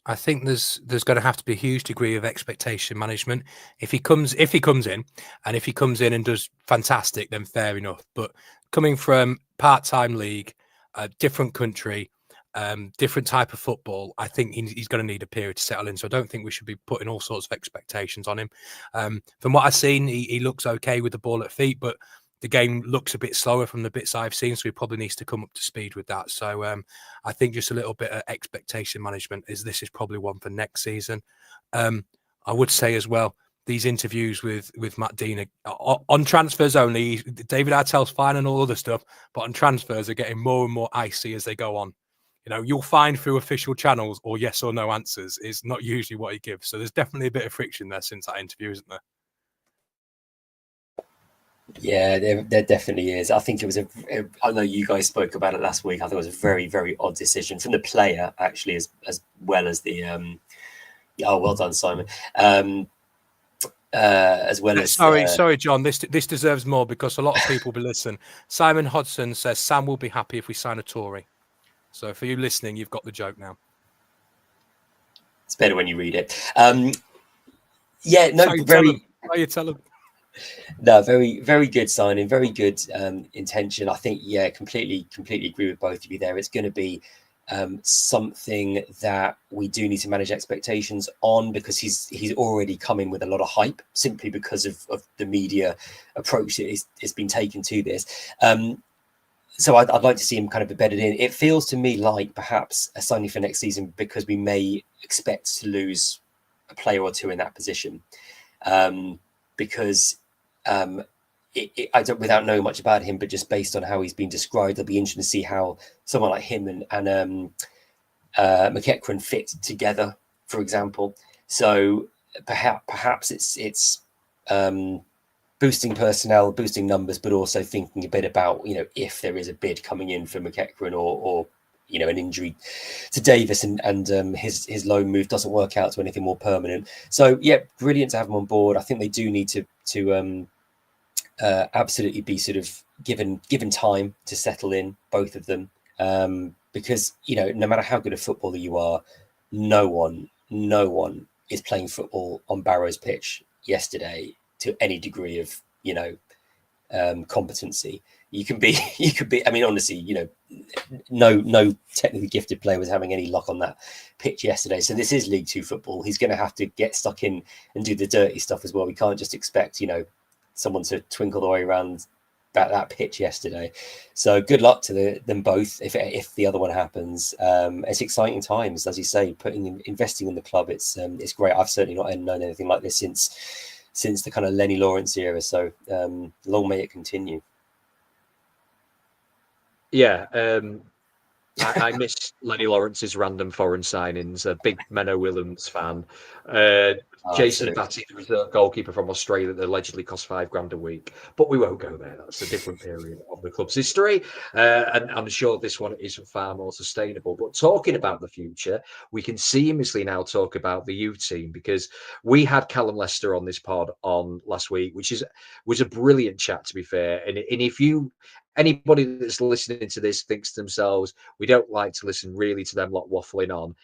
I think there's going to have to be a huge degree of expectation management. If he comes in and does fantastic, then fair enough. But coming from part-time league, a different country, different type of football, I think he's going to need a period to settle in. So I don't think we should be putting all sorts of expectations on him. From what I've seen, he looks okay with the ball at feet, but the game looks a bit slower from the bits I've seen. So he probably needs to come up to speed with that. So I think just a little bit of expectation management this is probably one for next season. I would say as well, these interviews with Matt Dean on transfers only, David Artell's fine and all other stuff, but on transfers are getting more and more icy as they go on. You'll find through official channels or yes or no answers is not usually what he gives. So there's definitely a bit of friction there since that interview, isn't there? Yeah, there definitely is. I think it was I know you guys spoke about it last week. I think it was a very, very odd decision from the player, actually, as well as the well done, Simon. As well as sorry, John. This deserves more because a lot of people will be listening. Simon Hodgson says Sam will be happy if we sign a Tory. So for you listening, you've got the joke now. It's better when you read it. Yeah, no, you tell them. No, very, very good signing, very good intention. I think, yeah, completely agree with both of you there. It's going to be something that we do need to manage expectations on, because he's already coming with a lot of hype simply because of the media approach that has been taken to this. So I'd like to see him kind of embedded in. It feels to me like perhaps a signing for next season, because we may expect to lose a player or two in that position. Because I don't, without knowing much about him, but just based on how he's been described, it'll be interesting to see how someone like him and McEachran fit together, for example. So perhaps it's boosting personnel, boosting numbers, but also thinking a bit about, if there is a bid coming in for McEachran or an injury to Davis and his loan move doesn't work out to anything more permanent. So yeah, brilliant to have him on board. I think they do need to absolutely be sort of given time to settle in, both of them, because no matter how good a footballer you are, no one is playing football on Barrow's pitch yesterday to any degree of competency. You can be I mean, honestly, no technically gifted player was having any luck on that pitch yesterday. So this is League Two football. He's going to have to get stuck in and do the dirty stuff as well. We can't just expect someone to twinkle the way around that pitch yesterday. So good luck to them both if the other one happens. It's exciting times, as you say, investing in the club. It's great. I've certainly not known anything like this since the kind of Lenny Lawrence era. So long may it continue. Yeah, I miss Lenny Lawrence's random foreign signings. A big Menno Willems fan. Jason Batty, the reserve goalkeeper from Australia that allegedly cost $5,000 a week. But we won't go there. That's a different period of the club's history. And I'm sure this one is far more sustainable. But talking about the future, we can seamlessly now talk about the youth team, because we had Callum Lester on this pod on last week, which was a brilliant chat, to be fair. And if anybody that's listening to this thinks to themselves, we don't like to listen really to them lot waffling on,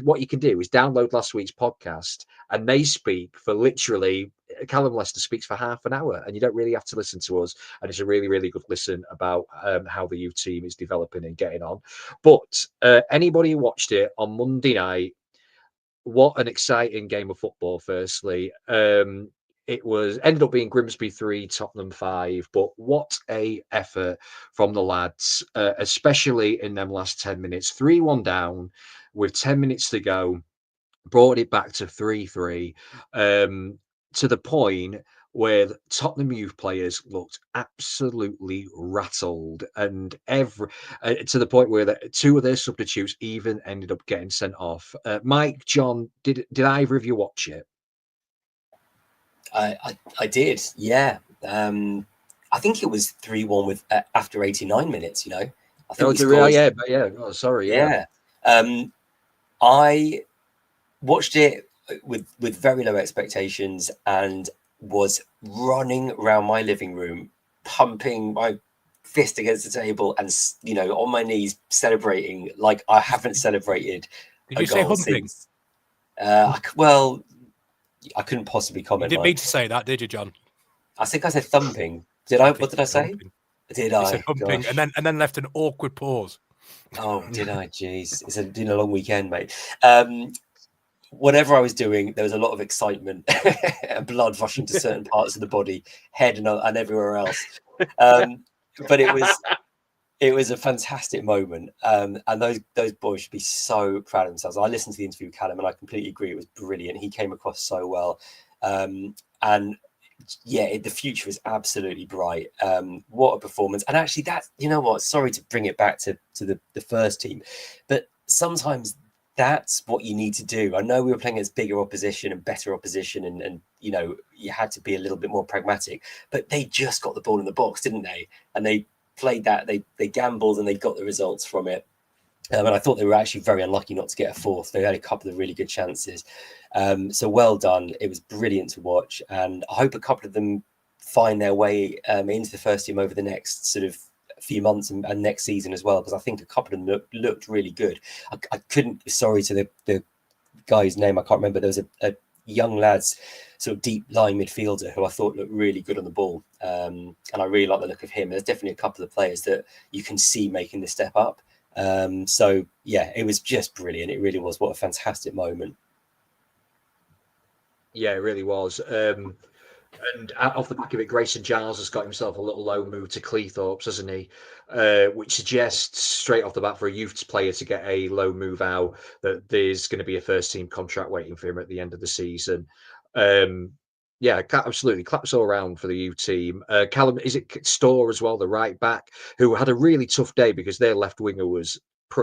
what you can do is download last week's podcast, and they speak for literally, Callum Lester speaks for half an hour, and you don't really have to listen to us. And it's a really, really good listen about how the youth team is developing and getting on. But anybody who watched it on Monday night, what an exciting game of football, firstly. It ended up being Grimsby 3, Tottenham 5, but what a effort from the lads, especially in them last 10 minutes. 3-1 down with 10 minutes to go, brought it back to 3-3, to the point where Tottenham youth players looked absolutely rattled, and to the point where two of their substitutes even ended up getting sent off. Mike, John, did either of you watch it? I did, yeah. I think it was 3-1 with after 89 minutes. I think yeah. Oh, sorry, yeah. I watched it with very low expectations and was running around my living room, pumping my fist against the table and on my knees celebrating like I haven't celebrated. Did you say humping? Since, well, I couldn't possibly comment. You didn't mean to say that, did you, John? I think I said thumping. Did I? What did I say? Humping. Did you I? Said humping, Gosh. and then left an awkward pause. Oh, did I? Jeez, it's been a long weekend, mate. Whatever I was doing, there was a lot of excitement, blood rushing to certain parts of the body, head and everywhere else. But it was a fantastic moment, and those boys should be so proud of themselves. I listened to the interview with Callum, and I completely agree. It was brilliant. He came across so well, and yeah, the future is absolutely bright. What a performance! And actually, that sorry to bring it back to the first team, but sometimes that's what you need to do. I know we were playing against bigger opposition and better opposition, and you had to be a little bit more pragmatic. But they just got the ball in the box, didn't they? And they played that. They gambled and they got the results from it. And I thought they were actually very unlucky not to get a fourth. They had a couple of really good chances. So well done. It was brilliant to watch, and I hope a couple of them find their way into the first team over the next sort of few months and next season as well, because I think a couple of them looked really good. I couldn't, sorry to the guy's name, I can't remember. There was a young lad's sort of deep line midfielder who I thought looked really good on the ball, and I really like the look of him. There's definitely a couple of players that you can see making the step up. So yeah, it was just brilliant. It really was. What a fantastic moment. Yeah, it really was. And off the back of it, Grayson Giles has got himself a little loan move to Cleethorpes, hasn't he? Which suggests straight off the bat for a youth player to get a loan move out that there's going to be a first team contract waiting for him at the end of the season. Yeah, absolutely. Claps all around for the youth team. Callum, is it Storr as well, the right back, who had a really tough day because their left winger was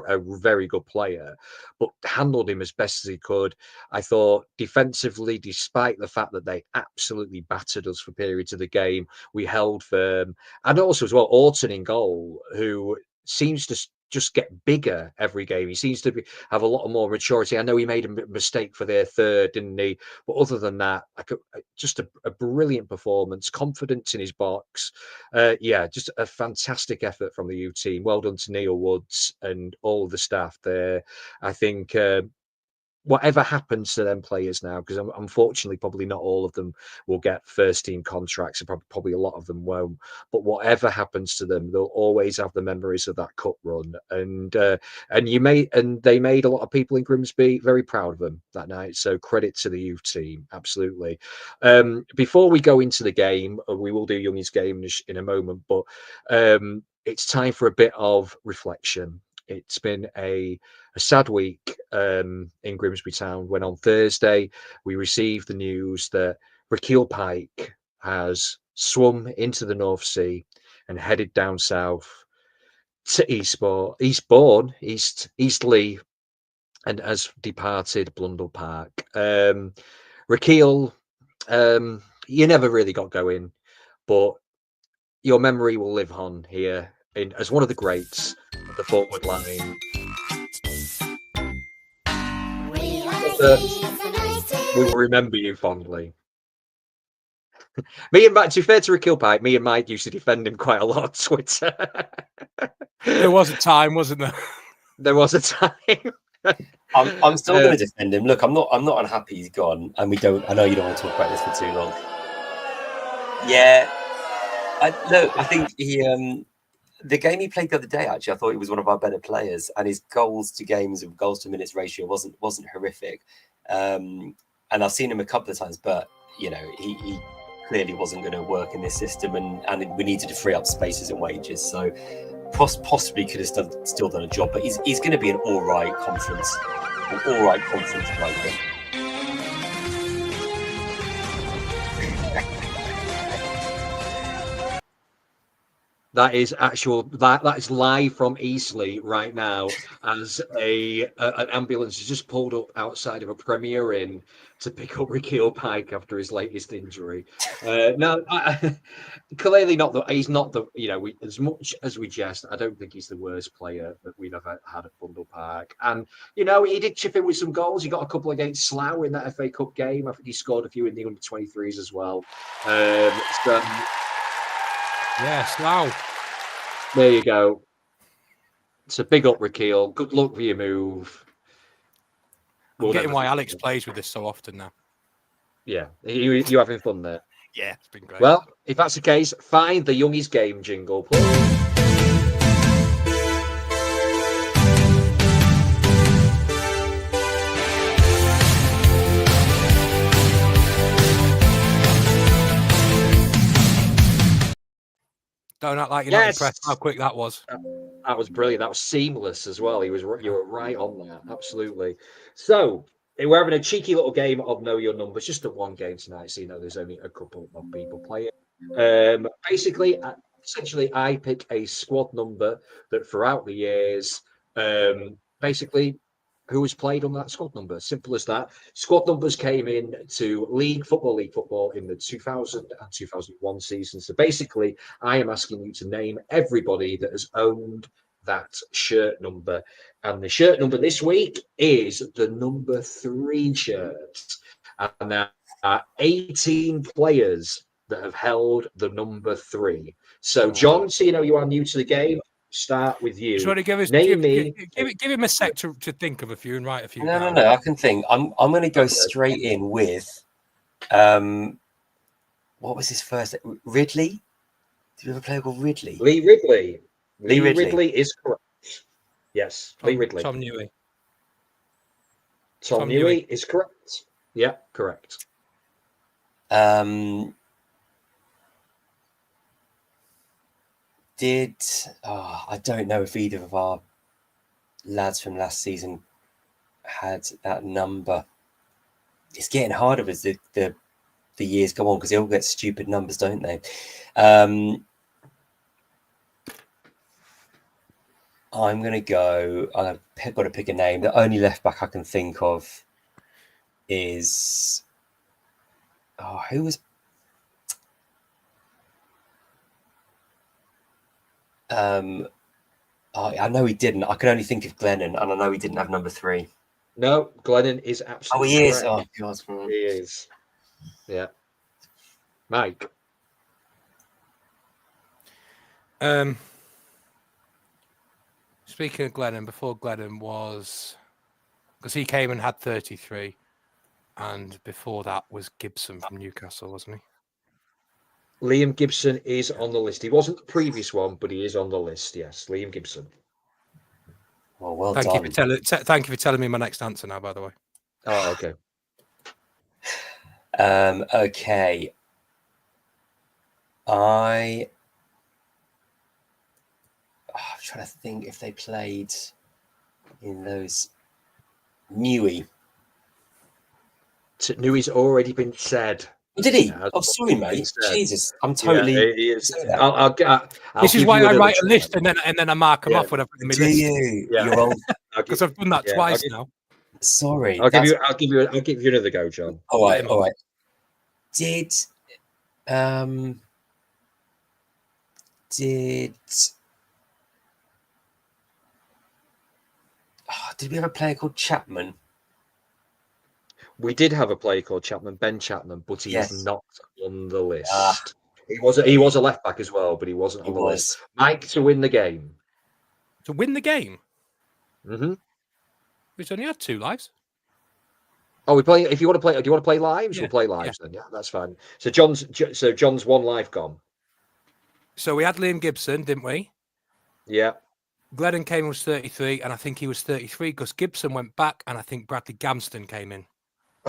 a very good player, but handled him as best as he could. I thought defensively, despite the fact that they absolutely battered us for periods of the game, we held firm. And also as well, Orton in goal, who seems to just get bigger every game. He seems to have a lot more maturity. I know he made a mistake for their third, didn't he? But other than that, just a brilliant performance, confidence in his box. Just a fantastic effort from the U team. Well done to Neil Woods and all of the staff there. I think whatever happens to them players now, because unfortunately probably not all of them will get first team contracts, and probably a lot of them won't, but whatever happens to them, they'll always have the memories of that cup run, and they made a lot of people in Grimsby very proud of them that night, so credit to the youth team, absolutely. Before we go into the game, we will do Youngie's game in a moment, but it's time for a bit of reflection. It's been a sad week in Grimsby Town when on Thursday we received the news that Raile Pike has swum into the North Sea and headed down south to Eastbourne, Eastleigh, and has departed Blundell Park. Raile, you never really got going, but your memory will live on here as one of the greats of the forward line. We will remember you fondly. To be fair to Raile Pike, me and Mike used to defend him quite a lot on Twitter. There was a time, wasn't there? There was a time. I'm still going to defend him. Look, I'm not unhappy he's gone, and we don't. I know you don't want to talk about this for too long. Yeah, I think he. The game he played the other day, actually, I thought he was one of our better players, and his goals to games and goals to minutes ratio wasn't horrific. And I've seen him a couple of times, but you know, he clearly wasn't going to work in this system, and we needed to free up spaces and wages. So possibly could have still done a job, but he's going to be an all right conference player. That is that is live from Eastleigh right now, as an ambulance has just pulled up outside of a Premier Inn to pick up Raile Pike after his latest injury. No, clearly not. He's not the. As much as we jest, I don't think he's the worst player that we've ever had at Blundell Park. And he did chip in with some goals. He got a couple against Slough in that FA Cup game. I think he scored a few in the under-23s as well. Yes, wow. There you go. It's a big up, Raile. Good luck with your move. I'm getting why Alex plays with this so often now. Yeah, you having fun there? Yeah, it's been great. Well, if that's the case, find the Youngie's game jingle, please. Don't act like you're not impressed how quick that was. That was brilliant. That was seamless as well. You were right on that. Absolutely. So we're having a cheeky little game of Know Your Numbers, just a one game tonight. So there's only a couple of people playing. Essentially, I pick a squad number that throughout the years, basically, who has played on that squad number. Simple as that. Squad numbers came in to League Football in the 2000 and 2001 season. So basically, I am asking you to name everybody that has owned that shirt number. And the shirt number this week is the number 3 shirt. And there are 18 players that have held the number 3. So, John, so you are new to the game. Start with you. Just want to give him a sec to think of a few and write a few. No. I can think. I'm going to go straight in with, what was his first? Ridley. Did you ever play called Ridley? Lee Ridley. Lee Ridley is correct. Yes, Lee Ridley. Tom Newey. Tom Newey is correct. Yeah, correct. I don't know if either of our lads from last season had that number. It's getting harder as the years go on because they all get stupid numbers, don't they? I'm going to go. I've got to pick a name. The only left back I can think of is who was. I know he didn't. I can only think of Glennon, and I know he didn't have number 3. No, Glennon is Oh, absolutely he is. correct. Oh, God. He is. Yeah. Mike. Speaking of Glennon, before Glennon was, because he came and had 33, and before that was Gibson from Newcastle, wasn't he? Liam Gibson is on the list. He wasn't the previous one, but he is on the list. Yes, Liam Gibson. Well Thank done. thank you for telling me my next answer now, by the way. Oh, okay. Okay. I'm trying to think if they played in those. Newey. Newey's already been said. Did he? Yeah, Oh, sorry, mate. said. Jesus, I'm totally. Yeah, he is. say that. I'll This is give why you I another write a try. list and then I mark them Yeah. off when I put them in Do list. you? Yeah. You're old. Because I've done that twice now. Sorry. I'll give you another go, John. All right. Yeah, All right. Did we have a player called Chapman? We did have a player called Chapman, Ben Chapman, but he Yes. is not on the list. He was a left back as well, but he wasn't on the list. Mike to win the game. To win the game? Mm-hmm. Which only had 2 lives. Oh, we play. If you want to play, do you want to play lives? Yeah, We'll play lives then. Yeah, that's fine. So John's 1 life gone. So we had Liam Gibson, didn't we? Yeah. Glennon came and was 33, and I think he was 33 because Gibson went back, and I think Bradley Gamston came in.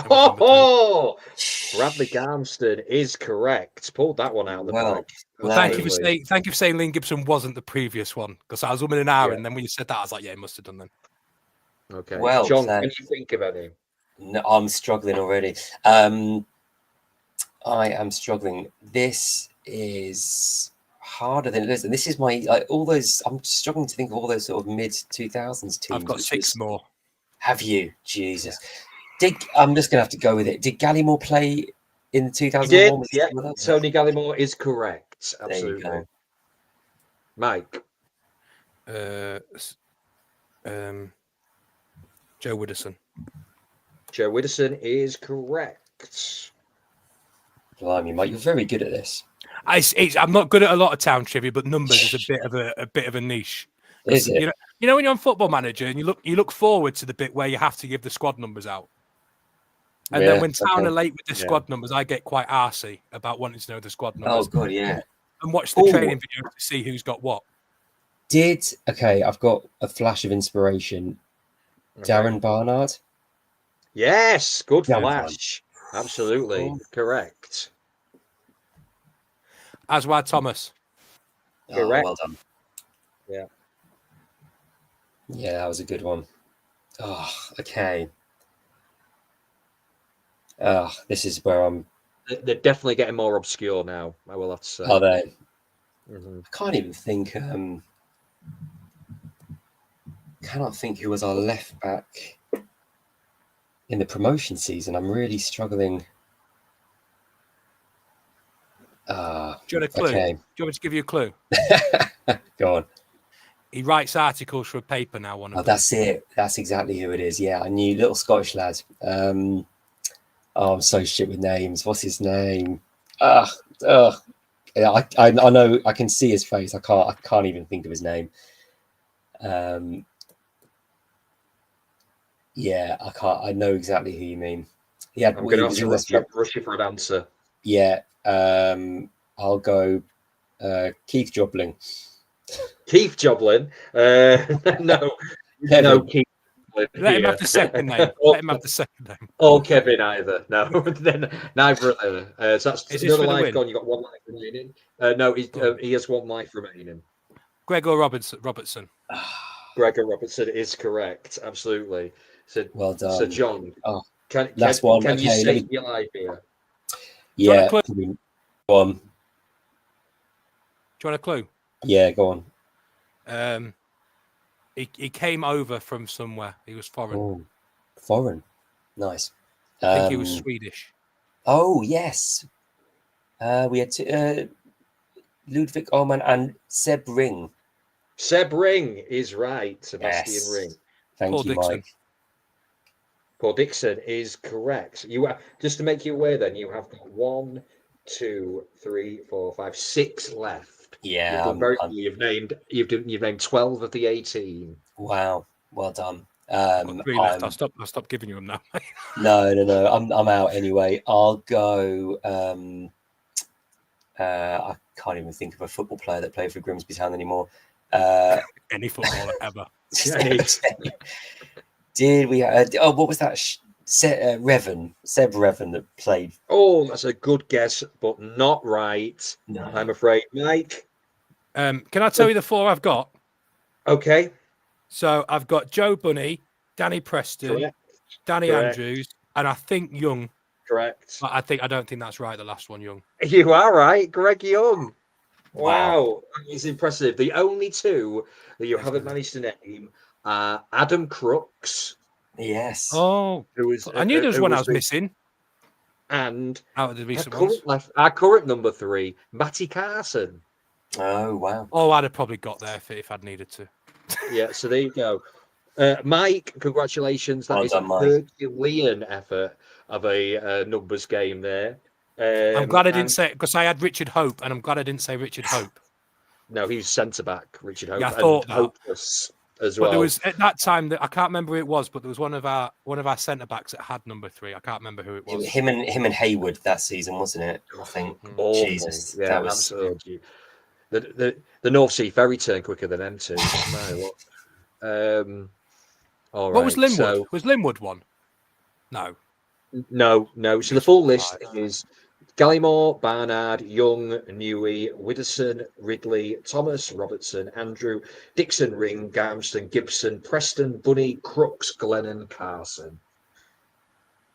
Oh, Bradley Garmston is correct. Pulled that one out of the bag. Well, thank you for saying Liam Gibson wasn't the previous one because I was an hour, and then when you said that, I was like, yeah, he must have done then. Okay. Well, John, what do you think about him? No, I'm struggling already. I am struggling. This is harder than it is. And this is all those. I'm struggling to think of all those sort of mid 2000s teams. I've got 6 more. Have you? Jesus. I'm just gonna have to go with it. Did Gallimore play in 2001? Yeah. Tony Gallimore is correct. Absolutely. There you go. Mike. Joe Widdowson. Joe Widdowson is correct. Blimey, mate, you're very good at this. I'm not good at a lot of town trivia, but numbers is a bit of a niche. Is it? You know when you're on Football Manager and you look forward to the bit where you have to give the squad numbers out. And then when Town are late with the squad numbers, I get quite arsey about wanting to know the squad numbers. Oh, God, yeah. And watch the training video to see who's got what. I've got a flash of inspiration. Okay. Darren Barnard? Yes, good flash. Absolutely correct. Aswad Thomas. Correct. Well done. Yeah. Yeah, that was a good one. Oh, okay. This is where I'm. They're definitely getting more obscure now, I will have to say. Are they? Mm-hmm. I can't even think. Cannot think who was our left back in the promotion season. I'm really struggling. Do you want a clue? Okay. Do you want me to give you a clue? Go on. He writes articles for a paper now. That's it. That's exactly who it is. Yeah, I knew. Little Scottish lad. I'm so shit with names. What's his name? Yeah, I know. I can see his face. I can't even think of his name. Yeah, I can't. I know exactly who you mean. Yeah, I'm going to have to rush you for an answer. Yeah, I'll go Keith Joblin. Keith Joblin? No, Keith. Let him have the second name. Let him have the second name. Or Kevin either. No, then neither of them. So that's another life gone. You got 1 life remaining. No, he has 1 life remaining. Gregor Robertson. Gregor Robertson is correct. Absolutely. So well done. So John, can you save your life here? Yeah. Go on. Do you want a clue? Yeah, go on. He came over from somewhere. He was foreign. Oh, foreign. Nice. I think he was Swedish. Oh, yes. We had Ludwig Oman and Seb Ring. Seb Ring is right. Sebastian Yes. Ring. Thank Paul you, Dixon. Mike. Paul Dixon is correct. You are, just to make you aware, then you have got 1, 2, 3, 4, 5, 6 left. Yeah, You've done very well. You've named 12 of the 18. wow, well done. I've got 3 left. I'm- I'll stop giving you them now. No. I'm out anyway. I'll go. I can't even think of a football player that played for Grimsby Town anymore. Any footballer ever. Did we? What was that? Seb Revan that played. Oh, that's a good guess, but not right. No. I'm afraid, Mike. Can I tell you the 4 I've got? Okay. So I've got Joe Bunny, Danny Preston, Correct. Danny Correct. Andrews, and I think Young. Correct. But I don't think that's right. The last one, Young. You are right, Greg Young. Wow. Wow, it's impressive. The only 2 that you haven't managed to name are Adam Crooks, Yes. Oh, who was I knew there was one I was the- missing and out of the recent ones. our current number 3, Matty Carson. Oh wow. Oh, I'd have probably got there if I'd needed to. Yeah, so there you go. Mike, congratulations. That Well is done, a Mike. Herculean effort of a numbers game there. I'm glad I didn't and- say it because I had Richard Hope, and I'm glad I didn't say Richard Hope. No, he was centre back, Richard Hope. Yeah, I thought and that. Hopeless as But well. there was at that time that I can't remember who it was, but there was one of our centre backs that had number 3. I can't remember who it was. Him and Haywood that season, wasn't it? I think. Awful. Jesus, Yeah, that was. absolutely. The North Sea ferry turned quicker than M2. My what? All What was right, Linwood? so- Was Linwood one? No. No. So the full list is Gallimore, Barnard, Young, Newey, Widdowson, Ridley, Thomas, Robertson, Andrew, Dixon, Ring, Garmston, Gibson, Preston, Bunny, Crooks, Glennon, Carson.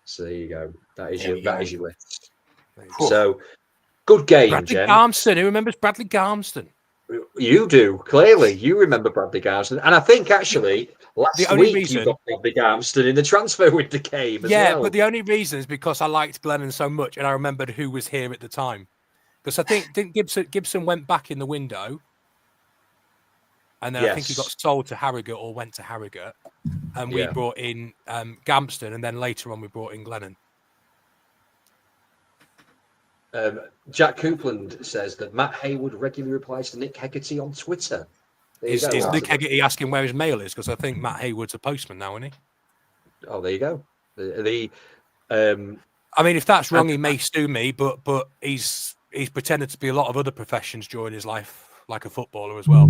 So there you go. That is your list. So good game, Bradley Jen. Garmston. Who remembers Bradley Garmston? You do, clearly. You remember Bradley Garmston. And I think actually last only week reason- you got Bradley Garmston in the transfer window game as Yeah, well. but the only reason is because I liked Glennon so much and I remembered who was here at the time. Because I think Gibson went back in the window, and then I think he got Yes. sold to Harrogate or went to Harrogate, and we Yeah. brought in Gamston, and then later on we brought in Glennon. Jack Coupland says that Matt Haywood regularly replies to Nick Hegarty on Twitter. There you Is go. Nick Hegarty asking where his mail is? Because I think Matt Haywood's a postman now, isn't he? Oh, there you go. I mean, if that's wrong, he may sue me, but he's pretended to be a lot of other professions during his life, like a footballer as well.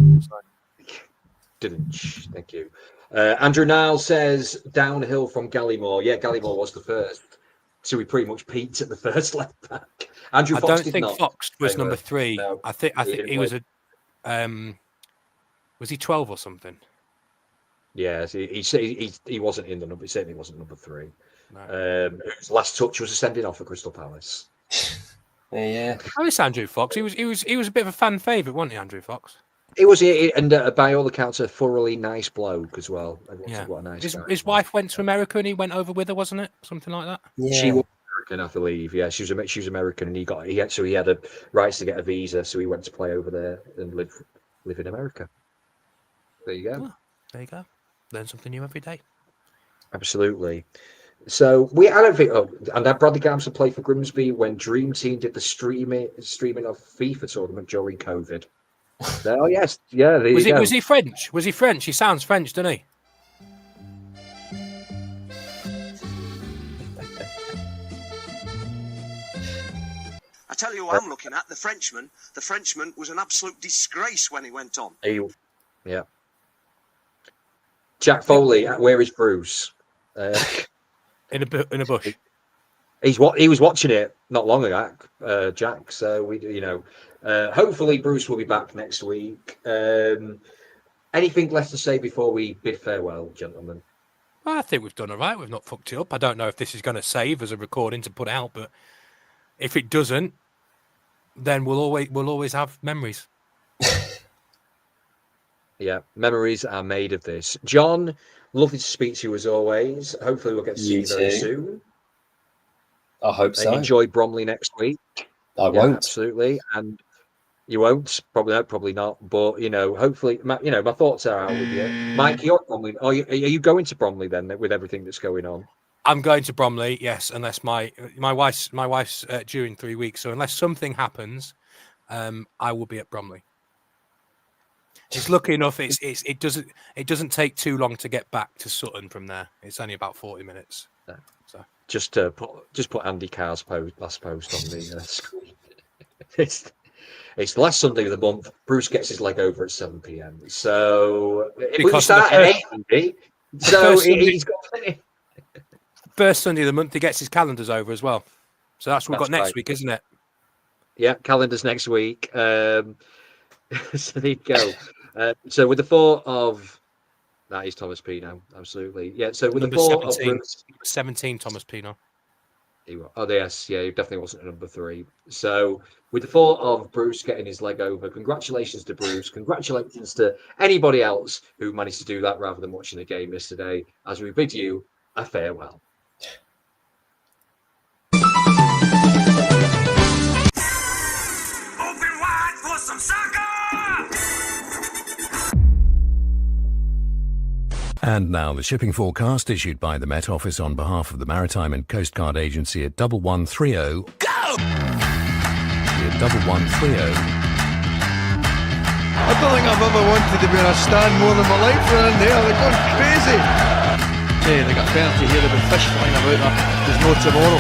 So. Thank you. Andrew Niles says downhill from Gallimore. Yeah, Gallimore was the first. So we pretty much peaked at the first left back. Andrew I Fox don't did think not. Fox was They number were- 3. no, I think didn't he was play. was he 12 or something? Yeah, he wasn't in the number. He certainly wasn't number 3. No. His last touch was a sending off for Crystal Palace. Yeah. How is Andrew Fox? He was a bit of a fan favourite, wasn't he, Andrew Fox? It was, and by all accounts, a thoroughly nice bloke as well. Everyone said what a nice guy. His wife went to America and he went over with her, wasn't it? Something like that. She was American, I believe. Yeah, she was American, and he had a rights to get a visa, so he went to play over there and live in America. There you go. Oh, there you go. Learn something new every day. Absolutely. So I don't think. Oh, and that Bradley Garmston played for Grimsby when Dream Team did the streaming of FIFA tournament during COVID. Oh yes, yeah. There you go. Was he French? Was he French? He sounds French, doesn't he? I tell you what I'm looking at, the Frenchman. The Frenchman was an absolute disgrace when he went on. Yeah. Jack Foley, where is Bruce? In a bush. He was watching it not long ago, Jack. So hopefully Bruce will be back next week. Anything left to say before we bid farewell, gentlemen? I think we've done all right. We've not fucked it up. I don't know if this is going to save as a recording to put out, but if it doesn't, then we'll always have memories. Yeah, memories are made of this. John, lovely to speak to you as always. Hopefully we'll get to see you very soon. I hope so. And enjoy Bromley next week. I won't. Absolutely. And You won't, probably not. But hopefully, my thoughts are out with you, Mike. You're at Bromley. Are you going to Bromley then with everything that's going on? I'm going to Bromley, yes, unless my wife's due in 3 weeks. So unless something happens, I will be at Bromley. It's lucky enough. It doesn't take too long to get back to Sutton from there. It's only about 40 minutes. So Just put Andy Carr's last post on the screen. It's the last Sunday of the month. Bruce gets his leg over at 7 p.m. So we start at 8, Andy. So he's got plenty. First Sunday of the month, he gets his calendars over as well. So that's what we've got next week, isn't it? Yeah, calendars next week. So there you go. So with the thought of that is Thomas Pino, absolutely. Yeah. So with number the thought 17, of Bruce, 17, Thomas Pino. Oh yes, yeah, he definitely wasn't a number 3. So with the thought of Bruce getting his leg over, congratulations to Bruce. Congratulations to anybody else who managed to do that rather than watching the game yesterday. As we bid you a farewell. Open wide for some soccer! And now the shipping forecast issued by the Met Office on behalf of the Maritime and Coast Guard Agency at 1130. Go! At 1130. I don't think I've ever wanted to be in a stand more than my life around there. They're going crazy. Hey, they got penalty here. There'll be fish flying about there. There's no tomorrow.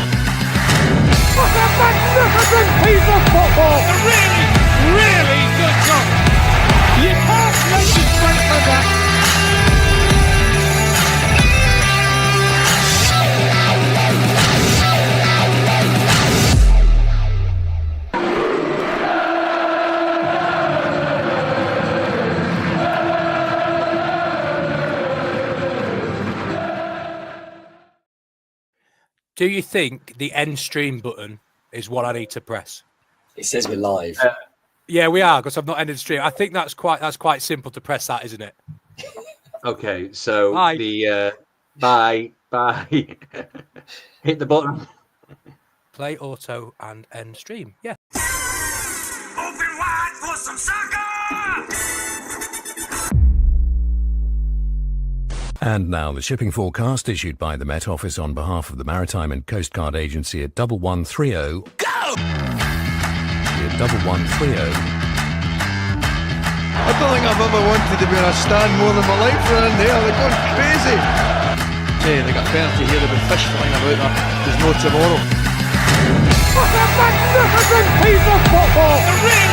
What a magnificent piece of football! A really, really good goal. You can't make it straight for that. Do you think the end stream button is what I need to press? It says we're live. Yeah, we are, because I've not ended the stream. I think that's quite simple to press that, isn't it? Okay, so Bye. Bye. Hit the button. Play auto and end stream. Yeah. Open wide for some soccer! And now the shipping forecast issued by the Met Office on behalf of the Maritime and Coast Guard Agency at 1130. Go! At 1130. I don't think I've ever wanted to be in a stand more than my life around there. They're going crazy. Hey, they got penalty here. There'll be fish flying about there. There's no tomorrow. What a magnificent piece of football! A really